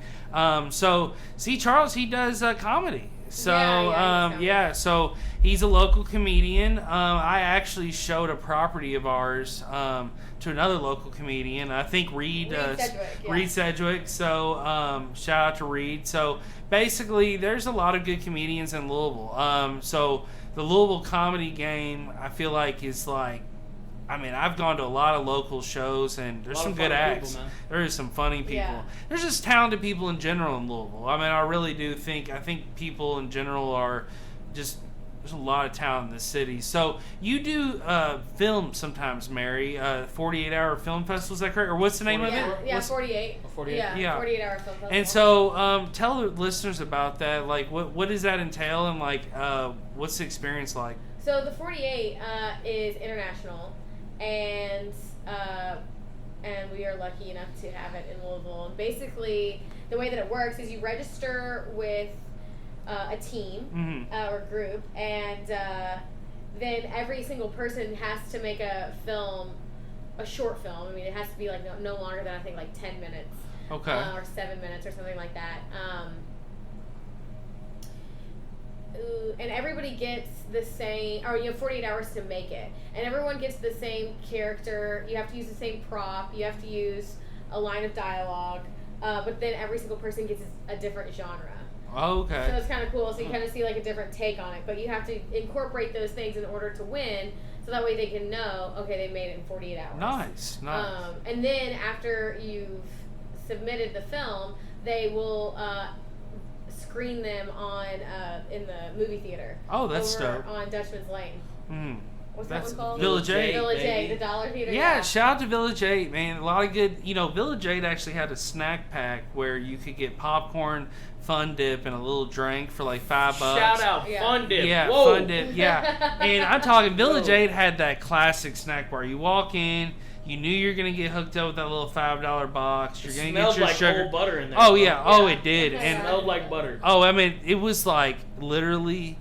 So see, Charles, he does comedy. So so he's a local comedian. I actually showed a property of ours to another local comedian. I think Reed Sedgwick. So shout out to Reed. So basically, there's a lot of good comedians in Louisville. So the Louisville comedy game, I feel like, is like, I've gone to a lot of local shows, and there's some good acts. There is some funny people. Yeah. There's just talented people in general in Louisville. I really do think, people in general are just, there's a lot of talent in the city. So you do film sometimes, Mary, 48-hour film festival, is that correct? Or what's the name of it? Yeah, 48. 48. Yeah, 48-hour film festival. And so tell the listeners about that. Like, what does that entail, and like, what's the experience like? So the 48 is international. And we are lucky enough to have it in Louisville. And basically, the way that it works is you register with a team or group, and then every single person has to make a short film. It has to be like no longer than, I think, like 10 minutes, or 7 minutes or something like that. And everybody gets the same, or you have 48 hours to make it, and everyone gets the same character. You have to use the same prop. You have to use a line of dialogue, but then every single person gets a different genre. Oh, okay. So it's kind of cool. So you kind of see like a different take on it, but you have to incorporate those things in order to win, so that way they can know, okay, they made it in 48 hours. Nice. And then after you've submitted the film, they will screen them on in the movie theater. Oh, that's over dope. On Dutchman's Lane. What's that one called? Village 8. Village 8, the dollar theater. Yeah, shout out to Village 8, man. A lot of good, Village 8 actually had a snack pack where you could get popcorn, Fun Dip, and a little drink for like $5. Shout out Fun Dip. Yeah, Whoa. Fun Dip, yeah. And I'm talking, Village 8 had that classic snack bar. You walk in, You knew you were gonna get hooked up with that little $5 box. You're gonna get your like sugar. Old butter in there. Oh yeah. Oh, it did. It and smelled like butter. Oh, I mean, it was like literally.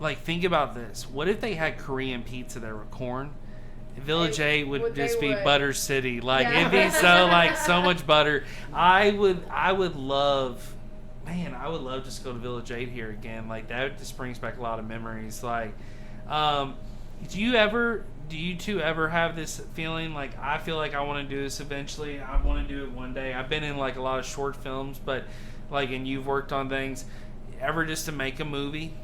Like, think about this. What if they had Korean pizza that were corn? Village 8 would just be Butter City. Like, it'd be so much butter. I would love, man, I would love just to go to Village 8 here again. Like, that just brings back a lot of memories. Like, do you two ever have this feeling? Like, I feel like I want to do this eventually. I want to do it one day. I've been in, like, a lot of short films, but, like, and you've worked on things. Ever just to make a movie?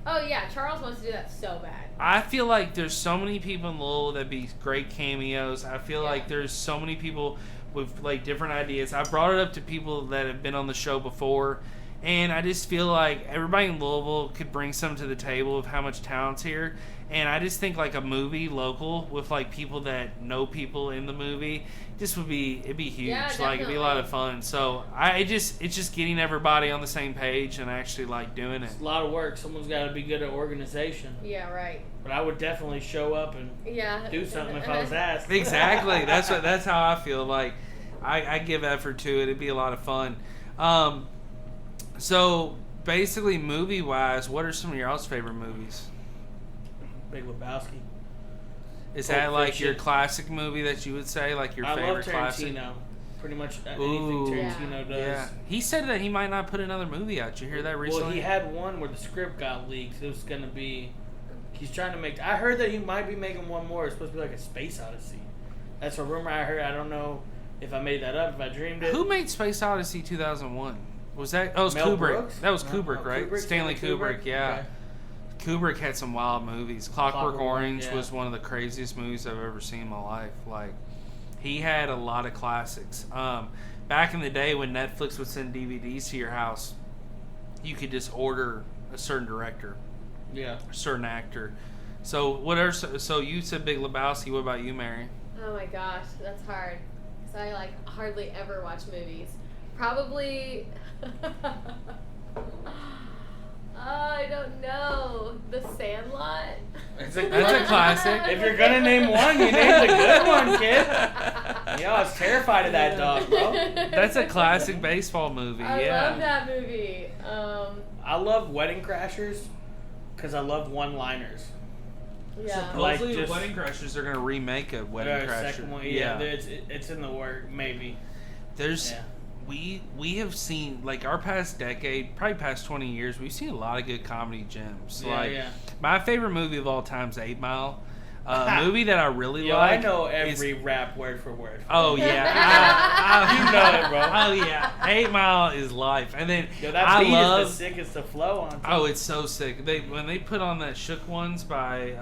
Oh, yeah. Charles wants to do that so bad. I feel like there's so many people in Louisville that'd be great cameos. I feel like there's so many people with, like, different ideas. I brought it up to people that have been on the show before, and I just feel like everybody in Louisville could bring something to the table of how much talent's here. And I just think, like, a movie local with, like, people that know people in the movie, it'd be huge. Yeah, like, it'd be a lot of fun. So it's just getting everybody on the same page and actually, like, doing it. It's a lot of work. Someone's got to be good at organization. Yeah, right. But I would definitely show up and do something if I was asked. Exactly. That's how I feel. Like, I give effort to it. It'd be a lot of fun. So basically, movie wise, what are some of your else favorite movies? Big Lebowski. Is that like your classic movie that you would say, like your favorite classic? I love Tarantino. Pretty much anything Tarantino does. Yeah. He said that he might not put another movie out. Did you hear that recently? Well, he had one where the script got leaked. It was going to be... He's trying to make... I heard that he might be making one more. It's supposed to be like a Space Odyssey. That's a rumor I heard. I don't know if I made that up, if I dreamed it. Who made Space Odyssey 2001? Was that... Oh, it was Mel Kubrick. Brooks? That was Kubrick, right? Kubrick? Stanley Kubrick, yeah. Okay. Kubrick had some wild movies. Clockwork Orange was one of the craziest movies I've ever seen in my life. Like, he had a lot of classics. Back in the day when Netflix would send DVDs to your house, you could just order a certain director, a certain actor. So so you said Big Lebowski. What about you, Mary? Oh my gosh, that's hard. Because I like hardly ever watch movies. Probably. I don't know. The Sandlot? That's a classic. If you're going to name one, you named a good one, kid. Yo, I was terrified of that dog, bro. That's a classic baseball movie, I love that movie. I love Wedding Crashers because I love one-liners. Yeah. Supposedly the Wedding Crashers are going to remake a Wedding Crasher. Second one, it's in the work, maybe. We have seen, like, our past decade, probably past 20 years, we've seen a lot of good comedy gems. My favorite movie of all time is 8 Mile. A movie that I really like. I know every rap word for word. Oh, yeah. You know it, bro. Oh, yeah. 8 Mile is life. And then that beat is the sickest to flow on. Oh, it's so sick. When they put on that Shook Ones by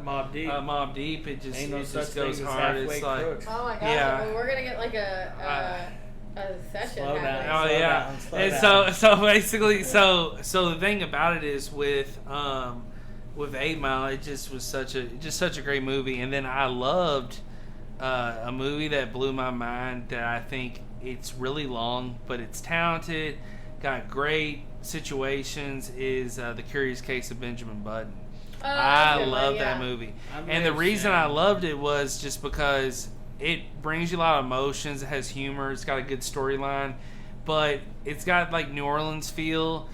Mobb Deep, it just, Ain't no such goes thing hard. as It's like, oh, my gosh. Yeah. Well, we're going to get, like, a session. Slow down. Oh slow yeah. Down, slow and down. so basically, so the thing about it is with 8 Mile, it just was such a great movie. And then I loved a movie that blew my mind that I think it's really long, but it's talented, got great situations. Is The Curious Case of Benjamin Button. I love that movie, and the reason I loved it was just because it brings you a lot of emotions. It has humor. It's got a good storyline, but it's got like New Orleans feel,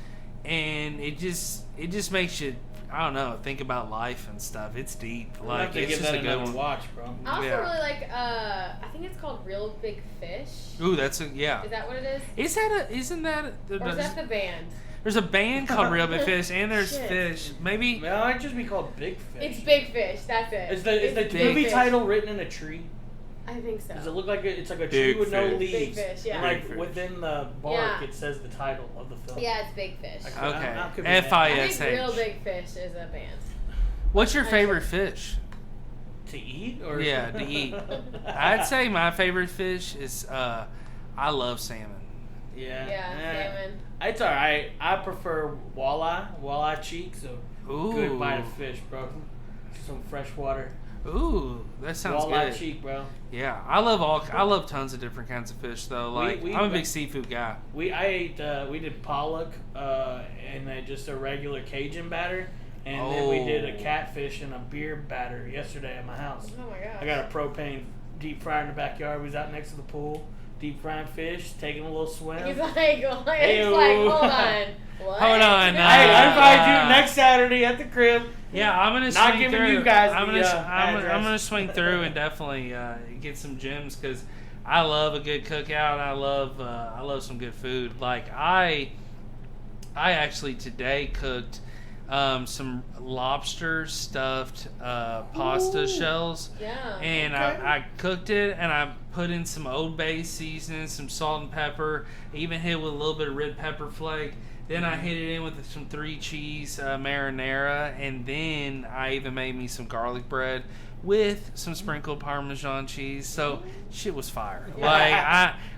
and it just makes you, I don't know, think about life and stuff. It's deep. Like, it's just a good one. Watch, bro. I also really like. I think it's called Real Big Fish. Ooh, that's Is that what it is? Isn't that? Or is that the band? There's a band called Real Big Fish, and there's Fish. Maybe. No, it might just be called Big Fish. It's Big Fish. That's it. Is the movie title written in a tree? I think so. Does it look like it's like a tree with no leaves? Big Fish, yeah. And like within the bark, it says the title of the film. Yeah, it's Big Fish. Okay. FISH. I think Real Big Fish is a band. What's your favorite fish? To eat or to eat. I'd say my favorite fish is I love salmon. Yeah, salmon. It's alright. I prefer walleye cheek, so good bite of fish, bro. Some fresh water. Ooh, that sounds good. Walleye cheek, bro. Yeah, I love tons of different kinds of fish though. Like I'm a big seafood guy. We did pollock and just a regular Cajun batter, and then we did a catfish and a beer batter yesterday at my house. Oh my gosh. I got a propane deep fryer in the backyard. We was out next to the pool, deep frying fish, taking a little swim. He's like, hold on. What? Hold on. I invite you next Saturday at the crib. Yeah, I'm gonna not swing giving through. you guys. I'm gonna swing through and definitely get some gems because I love a good cookout. I love some good food. Like I actually today cooked some lobster stuffed pasta shells. Yeah. And I cooked it and I put in some Old Bay seasoning, some salt and pepper. Even hit with a little bit of red pepper flake. Then I hit it in with some 3 cheese marinara, and then I even made me some garlic bread with some sprinkled Parmesan cheese. So shit was fire. Like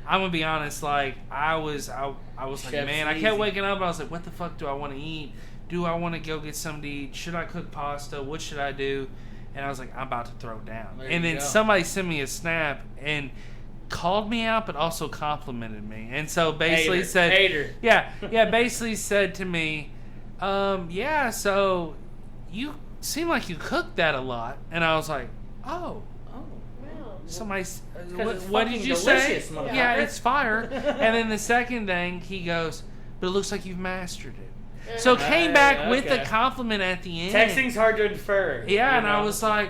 I'm gonna be honest. Like I was like, man, I kept waking up. I was like, what the fuck do I want to eat? Do I want to go get something to eat? Should I cook pasta? What should I do? And I was like, I'm about to throw down. And then somebody sent me a snap and called me out, but also complimented me. And so basically basically said to me, yeah, so you seem like you cook that a lot. And I was like, oh. Somebody, what did you say? Yeah, it's fire. And then the second thing, he goes, but it looks like you've mastered it. So came back with a compliment at the end. Texting's hard to infer. Yeah, and I was like,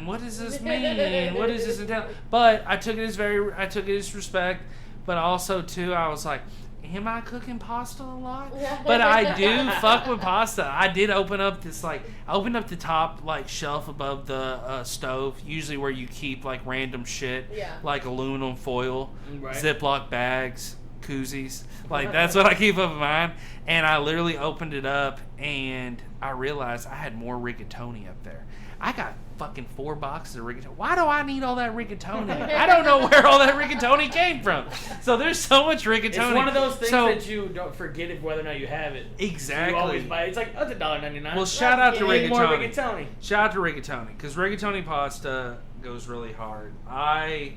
what does this mean? What does this entail? But I took it as respect, but also too, I was like, am I cooking pasta a lot? But I do fuck with pasta. I did open up I opened up the top shelf above the stove, usually where you keep random shit, like aluminum foil, Ziploc bags, koozies. That's what I keep up in mine. And I literally opened it up and I realized I had more rigatoni up there. I got fucking 4 boxes of rigatoni. Why do I need all that rigatoni? I don't know where all that rigatoni came from. So there's so much rigatoni. It's one of those things that you don't forget whether or not you have it. Exactly. You always buy it. It's like, that's $1.99. Well, shout out to rigatoni. More rigatoni. Shout out to rigatoni because rigatoni pasta goes really hard. I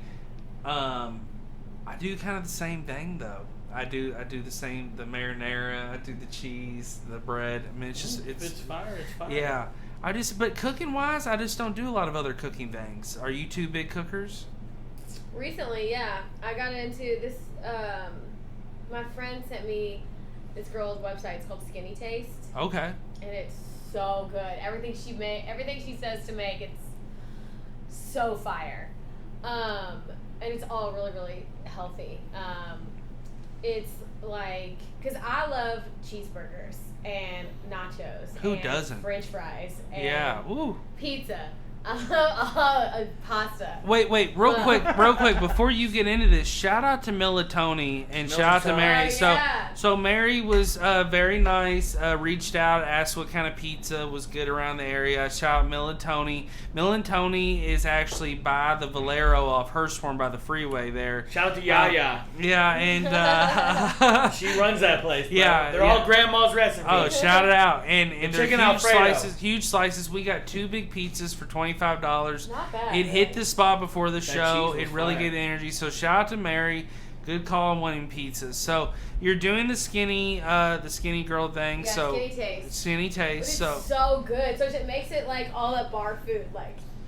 do kind of the same thing though. I do the same, the marinara, I do the cheese, the bread. I mean, it's fire, it's fire. Yeah. But cooking wise, I just don't do a lot of other cooking things. Are you two big cookers? Recently, yeah. I got into this, my friend sent me this girl's website. It's called Skinny Taste. Okay. And it's so good. Everything she says to make, it's so fire. And it's all really, really healthy. It's because I love cheeseburgers and nachos. Who doesn't? French fries. And pizza. Pasta. Wait, real quick, before you get into this, shout out to Militoni and shout out to Mary. So Mary was very nice, reached out, asked what kind of pizza was good around the area. Shout out Militoni. Militoni is actually by the Valero off Hurstbourne by the freeway there. Shout out to Yaya. Yeah, and she runs that place. Bro. Yeah, they're all grandma's recipes. Oh, shout it out. And they're huge slices. We got 2 big pizzas for $25. Not bad. It hit the spot before the show. It really fire. gave the energy. So shout out to Mary. Good call on wanting pizzas. So you're doing the skinny girl thing. Yeah, so Skinny Taste. So it's so good. So it makes it all that bar food,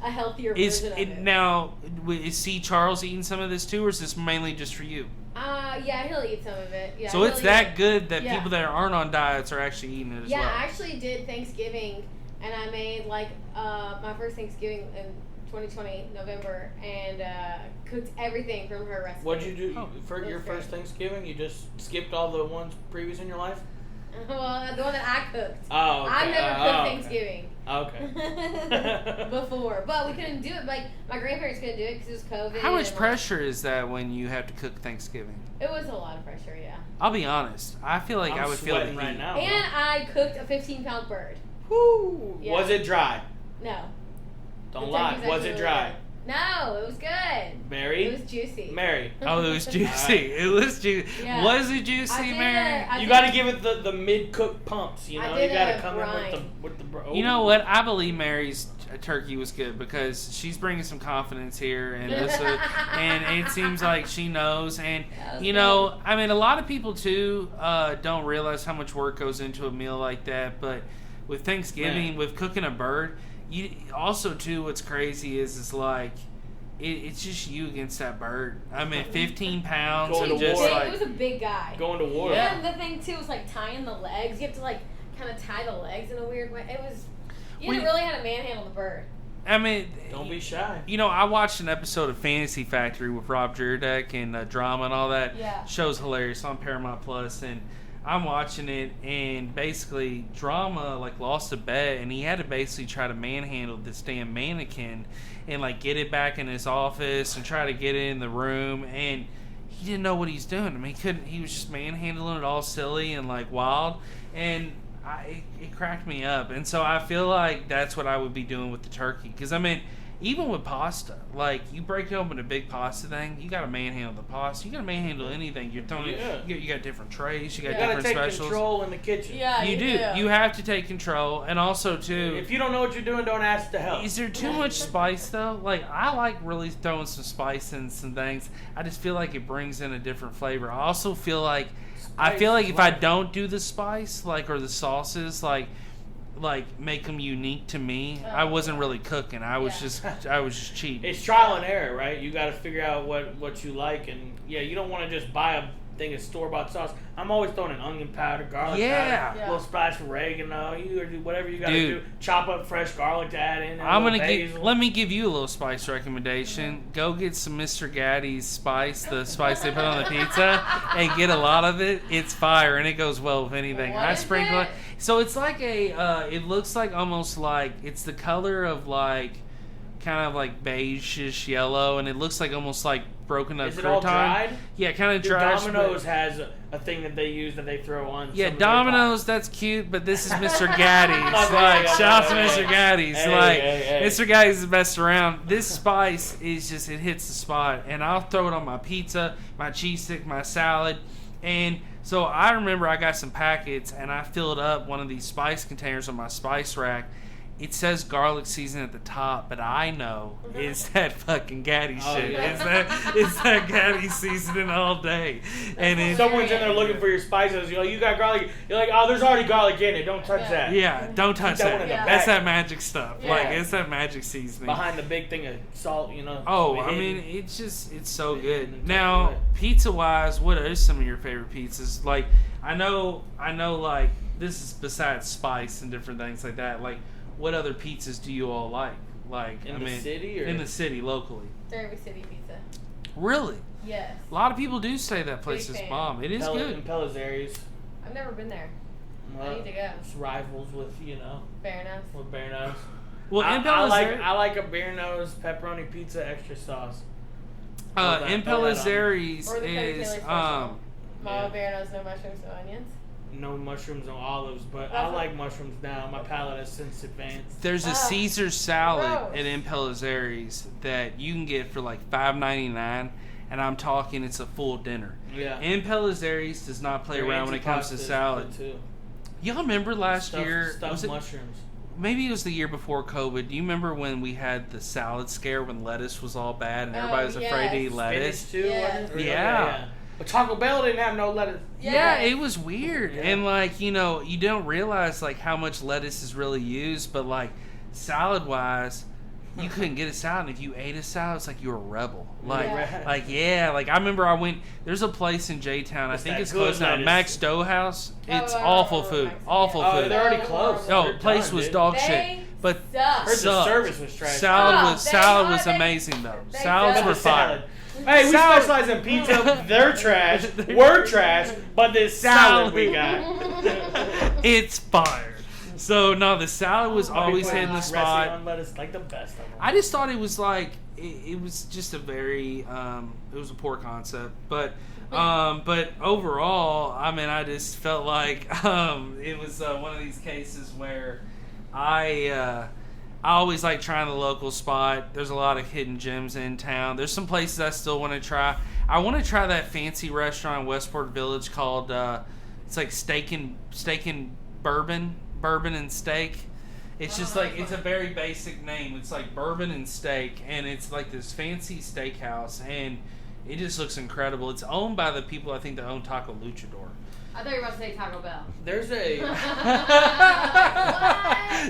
a healthier version of it. Now, is C. Charles eating some of this too, or is this mainly just for you? Yeah, he'll eat some of it. Yeah. So it's that good that people that aren't on diets are actually eating it as well. Yeah, I actually did Thanksgiving. And I made my first Thanksgiving in 2020 November, and cooked everything from her recipe. What'd you do for your first Thanksgiving? You just skipped all the ones previous in your life? Well, the one that I cooked. Oh, okay. I've never cooked Thanksgiving. Okay. Before, but we couldn't do it. My grandparents couldn't do it because it was COVID. How much pressure is that when you have to cook Thanksgiving? It was a lot of pressure, yeah. I'll be honest. I feel like I would feel the heat right now. And I cooked a 15-pound bird. Woo! Yeah. Was it dry? No. Don't lie. Was it dry? No, it was good. Mary? It was juicy. Mary. Oh, it was juicy. It was juicy. Yeah. Was it juicy, Mary? You got to give it the mid-cooked pumps, you know? You got to come in with the You know what? I believe Mary's turkey was good because she's bringing some confidence here, and and it seems like she knows. And I mean, a lot of people too don't realize how much work goes into a meal like that. But with Thanksgiving, with cooking a bird, you also too. What's crazy is it's just you against that bird. I mean, 15 pounds Going and to just war. like It was a big guy. Going to war. Yeah, and the thing too was like tying the legs. You have to like kind of tie the legs in a weird way. It was you didn't really had to manhandle the bird. I mean, don't be shy. You know, I watched an episode of Fantasy Factory with Rob Jarrett and drama and all that. Yeah. Show's hilarious on Paramount Plus, and I'm watching it, and basically Drama like lost a bet, and he had to basically try to manhandle this damn mannequin and like get it back in his office and try to get it in the room, and he didn't know what he's doing. I mean, he was just manhandling it all silly and like wild, and it cracked me up. And so I feel like that's what I would be doing with the turkey, because I mean, even with pasta, like you break open a big pasta thing, you got to manhandle the pasta. You got to manhandle anything. You're throwing you got different trays. You got different specials. You got to take specials. control in the kitchen. Yeah, you do. You have to take control, and also too. If you don't know what you're doing, don't ask to help. Is there too much spice though? Like I like really throwing some spice in some things. I just feel like it brings in a different flavor. I also feel like if I don't do the spice or the sauces like make them unique to me, I wasn't really cooking. I was just cheating. It's trial and error, right? You got to figure out what you like, and you don't want to just buy a thing of store-bought sauce. I'm always throwing in onion powder, garlic powder, a little splash of oregano. You do whatever you got to do. Chop up fresh garlic to add in. Let me give you a little spice recommendation. Go get some Mr. Gaddy's spice, the spice they put on the pizza, and get a lot of it. It's fire, and it goes well with anything. I sprinkle it. So it's like it looks like almost like it's the color of like kind of like beige-ish yellow, and it looks like almost like broken up crouton. Is it all dried? Yeah, kind of dried. Domino's has a thing that they use that they throw on. Yeah, Domino's, that's cute, but this is Mr. Gaddy's. Shout out to Mr. Gaddy's. Mr. Gaddy's is the best around. This spice is just, it hits the spot, and I'll throw it on my pizza, my cheese stick, my salad, and so I remember I got some packets, and I filled up one of these spice containers on my spice rack. It says garlic season at the top, but I know it's that fucking Gaddy shit. Yeah. It's that Gaddy seasoning all day. And someone's in there looking for your spices. You're like, you got garlic. You're like, oh, there's already garlic in it. Don't touch that. Yeah, don't touch that. That's that magic stuff. Yeah. Like, it's that magic seasoning. Behind the big thing of salt, Oh, I mean, it's so good. Now, pizza-wise, what are some of your favorite pizzas? Like, I know, like, this is besides spice and different things like that. Like, what other pizzas do you all like? Like in the city or in the city locally? Derby City Pizza. Really? Yes. A lot of people do say that place is bomb. It is good. In Pellizzeri's. I've never been there. I need to go. It's rivals with Bearnose. With Bearnose. Well, in Pellizzeri's, I like a Bearnose pepperoni pizza extra sauce. In Pellizzeri's is Mama Bearnose, no mushrooms, no onions. No mushrooms, no olives, but I like mushrooms now. My palate has since advanced. There's a Caesar salad at M. Pellizzeri's that you can get for like $5.99, and I'm talking it's a full dinner. Yeah. M. Pellizzeri's does not play around when it comes to salad. Y'all remember last year? Stuffed mushrooms. Maybe it was the year before COVID. Do you remember when we had the salad scare when lettuce was all bad and everybody was afraid to eat lettuce? Spinach too, wasn't it? Yeah. But Taco Bell didn't have no lettuce. Yeah, it was weird. Yeah. And like, you don't realize like how much lettuce is really used, but like salad wise, you couldn't get a salad. And if you ate a salad, it's like you were a rebel. Like I remember there's a place in J-Town, I think it's closed now, Max Dough House. It's awful food. Awful food. They're already closed. No, place was dog shit. But heard the service was trash. Salad was amazing though. Salads were fire. Hey, we specialize in pizza. They're trash. We're trash. But this salad we got. It's fire. So, no, the salad was always hitting the spot. On lettuce, like the best of them. I just thought it was like, it was just a very, it was a poor concept. But overall, I mean, I just felt like it was one of these cases where I always like trying the local spot. There's a lot of hidden gems in town. There's some places I still want to try. I want to try that fancy restaurant in Westport Village called it's like Steak and Bourbon and Steak. It's just like, it's a very basic name. It's like Bourbon and Steak, and it's like this fancy steakhouse, and it just looks incredible. It's owned by the people I think that own Taco Luchador. I thought you were about to say Taco Bell. There's a...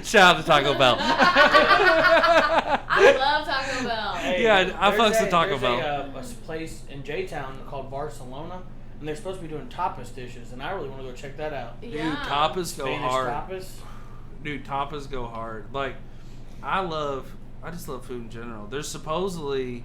Shout out to Taco Bell. I love Taco Bell. Hey, yeah, I fucks with Taco Bell. There's a place in J-Town called Barcelona, and they're supposed to be doing tapas dishes, and I really want to go check that out. Dude, tapas go hard. Tapas. Dude, tapas go hard. Like, I just love food in general. There's supposedly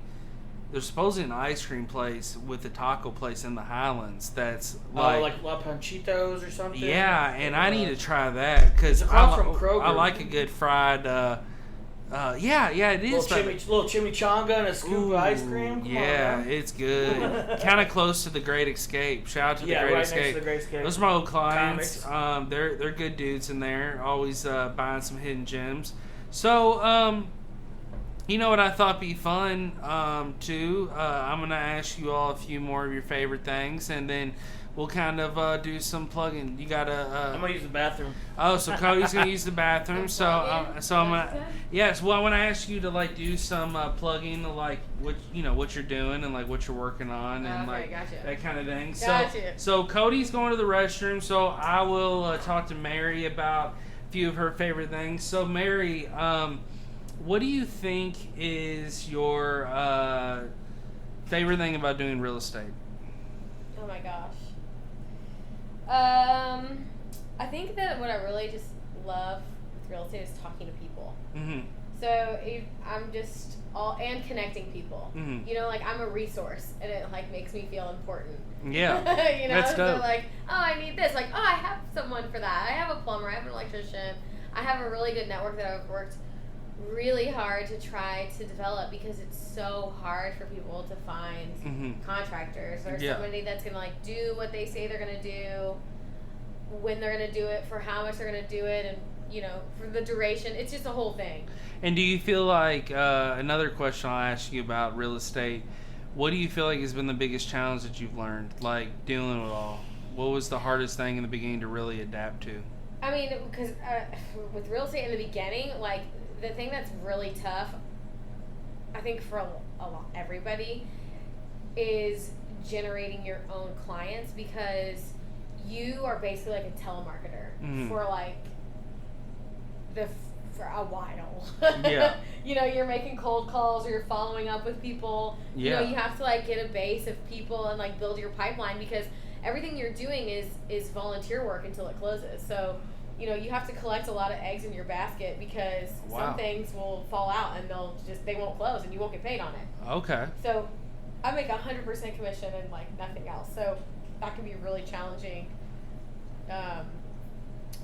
an ice cream place with a taco place in the Highlands that's like La Panchitos or something. Yeah, and I need to try that because I like a good fried. Yeah, it is. Little chimichanga and a scoop of ice cream. Come on, it's good. Kind of close to the Great Escape. Shout out to the Great right Escape. Next to the Great Escape. Those are my old clients. They're good dudes in there. Always buying some hidden gems. So you know what I thought be fun too? I'm gonna ask you all a few more of your favorite things, and then we'll kind of do some plugging. You gotta. I'm gonna use the bathroom. Oh, so Cody's gonna use the bathroom. So I'm gonna. Yes, well, I want to ask you to like do some plugging, like what you're doing and like what you're working on and gotcha. That kind of thing. Gotcha. So Cody's going to the restroom. So I will talk to Mary about a few of her favorite things. So Mary, what do you think is your favorite thing about doing real estate? Oh my gosh. I think that what I really just love with real estate is talking to people. Mm-hmm. So I'm just and connecting people. Mm-hmm. You know, like I'm a resource, and it like makes me feel important. Yeah, you know, that's dope. So like, oh, I need this. Like, oh, I have someone for that. I have a plumber. I have an electrician. I have a really good network that I've worked really hard to try to develop because it's so hard for people to find contractors or somebody that's gonna like do what they say they're gonna do, when they're gonna do it, for how much they're gonna do it, and you know, for the duration. It's just a whole thing. And do you feel like another question I'll ask you about real estate? What do you feel like has been the biggest challenge that you've learned, like dealing with all? What was the hardest thing in the beginning to really adapt to? I mean, because with real estate in the beginning, like. The thing that's really tough, I think for everybody, is generating your own clients because you are basically like a telemarketer for like for a while. Yeah. You know, you're making cold calls or you're following up with people. Yeah. You know, you have to like get a base of people and like build your pipeline because everything you're doing is volunteer work until it closes. So. You know, you have to collect a lot of eggs in your basket because some things will fall out and they won't close and you won't get paid on it. Okay. So I make 100% commission and like nothing else. So that can be really challenging.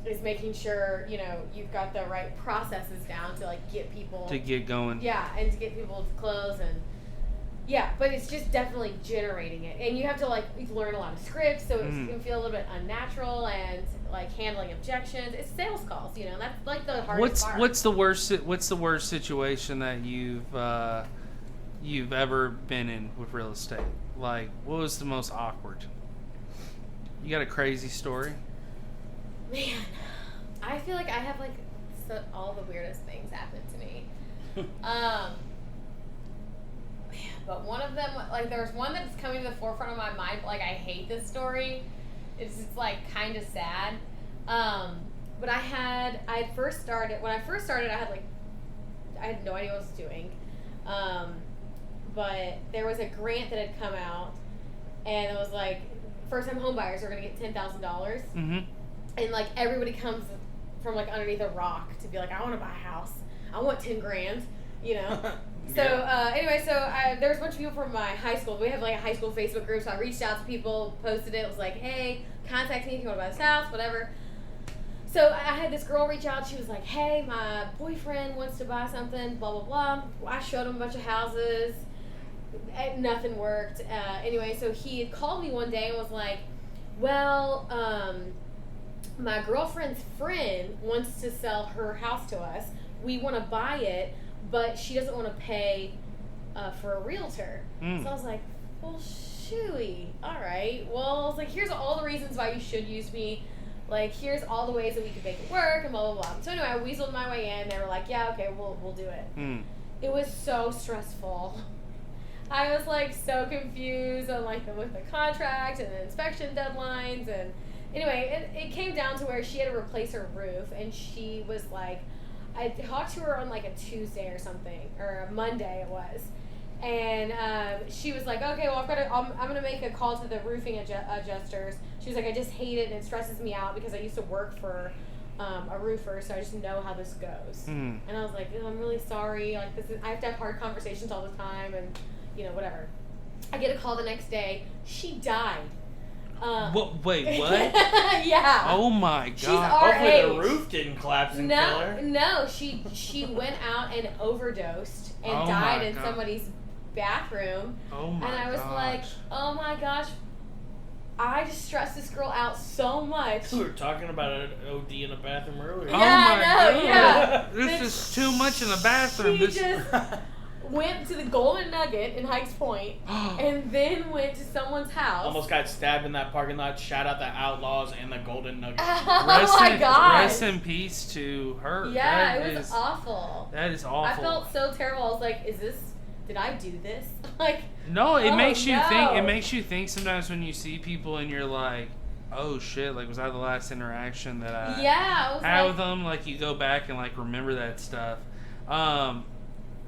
Is making sure, you know, you've got the right processes down to like get people to get going. Yeah, and to get people to close and but it's just definitely generating it. And you have to like learn a lot of scripts so it can feel a little bit unnatural and like handling objections. It's sales calls, you know. That's like the hardest part. What's the worst situation that you've ever been in with real estate? Like, what was the most awkward? You got a crazy story? Man, I feel like I have like all the weirdest things happen to me. But one of them, like, there's one that's coming to the forefront of my mind. Like, I hate this story. It's just like kind of sad. But when I first started, I had no idea what I was doing. But there was a grant that had come out, and it was like, first-time home buyers are going to get $10,000. Mm-hmm. And like everybody comes from like underneath a rock to be like, I want to buy a house. I want $10,000. You know. So anyway, there was a bunch of people from my high school. We have like a high school Facebook group, so I reached out to people, posted it, was like, hey, contact me if you want to buy this house, whatever. So I had this girl reach out. She was like, hey, my boyfriend wants to buy something, blah, blah, blah. I showed him a bunch of houses. Nothing worked. Anyway, so he had called me one day and was like, well, my girlfriend's friend wants to sell her house to us. We want to buy it, but she doesn't want to pay for a realtor. So I was like, well, shooey. All right. Well, I was like, here's all the reasons why you should use me. Like, here's all the ways that we could make it work and blah, blah, blah. So anyway, I weaseled my way in. They were like, yeah, okay, we'll do it. It was so stressful. I was, like, so confused on, like, with the contract and the inspection deadlines. And Anyway, it came down to where she had to replace her roof, and she was like, I talked to her on like a Tuesday or something, or a Monday it was, and she was like, okay, well I'm gonna make a call to the roofing adjusters. She was like, I just hate it and it stresses me out because I used to work for a roofer, so I just know how this goes. And I was like, I'm really sorry. Like I have to have hard conversations all the time, and whatever. I get a call the next day. She died. Wait, what? Yeah. Oh my god. She's our Hopefully age. the roof didn't collapse and kill her. No, she went out and overdosed and died in somebody's bathroom. Oh my And I was like, oh my gosh, I just stressed this girl out so much. We were talking about an OD in a bathroom earlier. Oh Yeah, my I know, god. yeah. This is too much in the bathroom. She just went to the Golden Nugget in Hikes Point and then went to someone's house. Almost got stabbed in that parking lot. Shout out the Outlaws and the Golden Nugget. Oh my god. Rest in peace to her. Yeah, it was awful. That is awful. I felt so terrible. I was like, did I do this? Like, no, it makes you no. think. It makes you think sometimes when you see people and you're like, oh shit, like was that the last interaction that I had with them? Like you go back and like remember that stuff.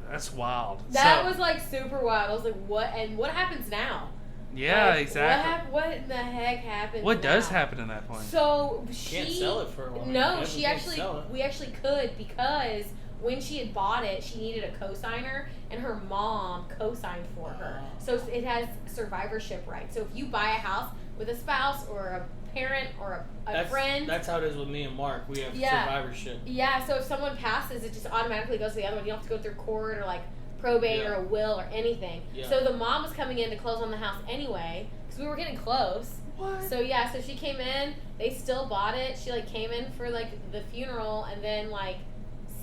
That's wild. That was like super wild. I was like, what? And what happens now? Yeah, like, exactly. What in the heck happened? What now? does happen in that point? So Can't sell it for a while. No, we actually could, because when she had bought it, she needed a co-signer, and her mom co-signed for her. So it has survivorship rights. So if you buy a house with a spouse or a parent or a friend. That's how it is with me and Mark. We have survivorship. Yeah, so if someone passes, it just automatically goes to the other one. You don't have to go through court or like probate or a will or anything. Yeah. So the mom was coming in to close on the house anyway, because we were getting close. What? So yeah, so she came in, they still bought it. She like came in for like the funeral and then like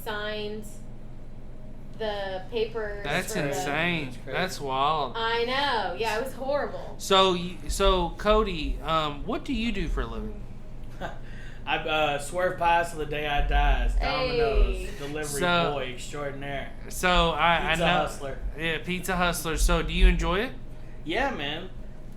signed the papers. That's insane. That's wild. I know. Yeah, it was horrible. So Cody, what do you do for a living? I swerve past to the day I die. Domino's delivery boy extraordinaire. So I know. Hustler. Yeah, pizza hustler. So do you enjoy it? Yeah, man.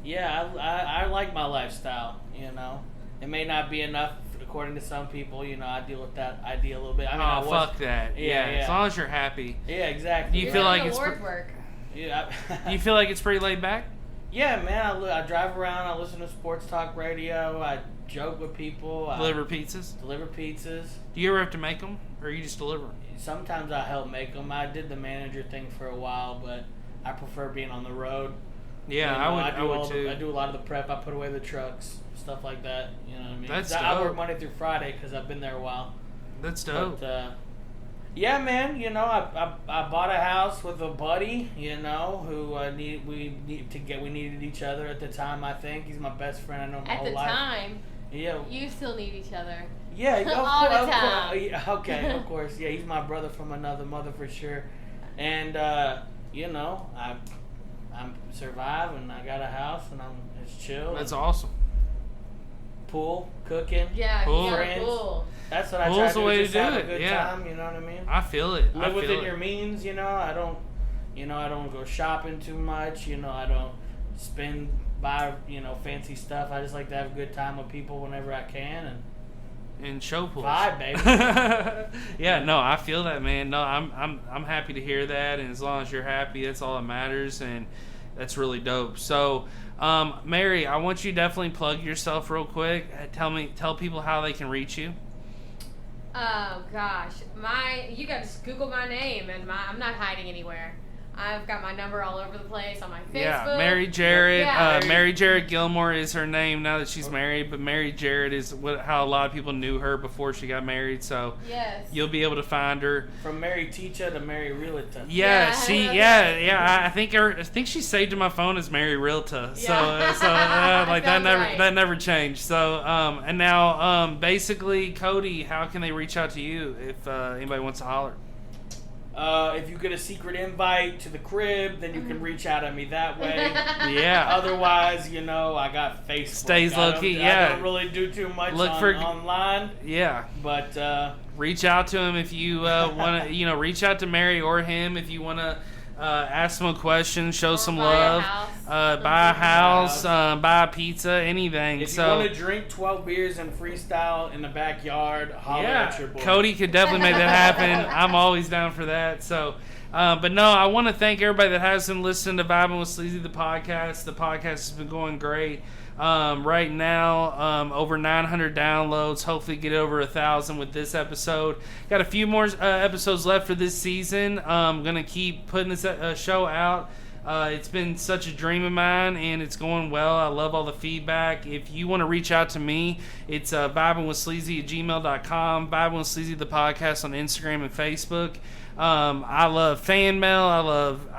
Yeah, I like my lifestyle. It may not be enough according to some people. I deal with that idea a little bit. I mean, fuck that. Yeah, as long as you're happy. Yeah, exactly. Do you feel like it's work? Yeah. Do you feel like it's pretty laid back? Yeah, man. I drive around. I listen to sports talk radio. I joke with people. Deliver pizzas. Do you ever have to make them, or you just deliver? Sometimes I help make them. I did the manager thing for a while, but I prefer being on the road. Yeah, I would too. I do a lot of the prep. I put away the trucks, stuff like that. You know what I mean? That's dope. I work Monday through Friday because I've been there a while. That's dope. But, yeah, man. I bought a house with a buddy. Who we needed each other at the time. I think he's my best friend. I know my whole life. At the time. Yeah. You still need each other. Yeah, all the time. Yeah, okay, of course. Yeah, he's my brother from another mother for sure. And I'm surviving. I got a house and it's chill. That's awesome. Pool, cooking, friends. Pool. That's what I try to do. Way just to do have it. a good time. You know what I mean? I feel it. Live within your means. I don't go shopping too much. I don't buy fancy stuff. I just like to have a good time with people whenever I can and show pools. Vibe, baby. Yeah, no, I feel that, man. No, I'm happy to hear that, and as long as you're happy, that's all that matters, and that's really dope. So, Mary, I want you to definitely plug yourself real quick. Tell people how they can reach you. Oh gosh, you got to just Google my name, and I'm not hiding anywhere. I've got my number all over the place on my Facebook. Yeah, Mary Jarrett. Yeah. Mary Jarrett Gilmore is her name now that she's married, but Mary Jarrett is how a lot of people knew her before she got married. So you'll be able to find her. From Mary Teacher to Mary Realtor. Yeah, I think she saved in my phone as Mary Realtor. So that never changed. So and now basically, Cody, how can they reach out to you if anybody wants to holler? If you get a secret invite to the crib, then you can reach out at me that way. Yeah. Otherwise, I got Facebook. Stays low key. I don't really do too much online. Yeah. But reach out to him if you want to. Reach out to Mary or him if you want to ask them a question, show some love, buy a house, buy a pizza, anything. If you want to drink 12 beers and freestyle in the backyard, holler at your boy. Cody could definitely make that happen. I'm always down for that. So, but no, I want to thank everybody that has been listening to Vibing with Sleezy, the podcast. The podcast has been going great. Right now, over 900 downloads. Hopefully get over 1,000 with this episode. Got a few more episodes left for this season. I'm going to keep putting this show out. It's been such a dream of mine, and it's going well. I love all the feedback. If you want to reach out to me, it's vibingwithsleazy@gmail.com, Vibing with Sleazy, the podcast on Instagram and Facebook. I love fan mail. I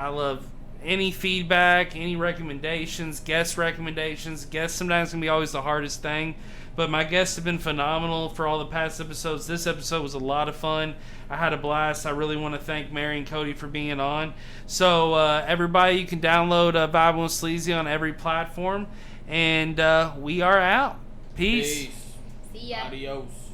love any feedback, any recommendations, guest recommendations. Guests sometimes can be always the hardest thing, but my guests have been phenomenal for all the past episodes. This episode was a lot of fun. I had a blast. I really want to thank Mary and Cody for being on. So everybody, you can download Vibing with Sleazy on every platform, and we are out. Peace. See ya. Adios.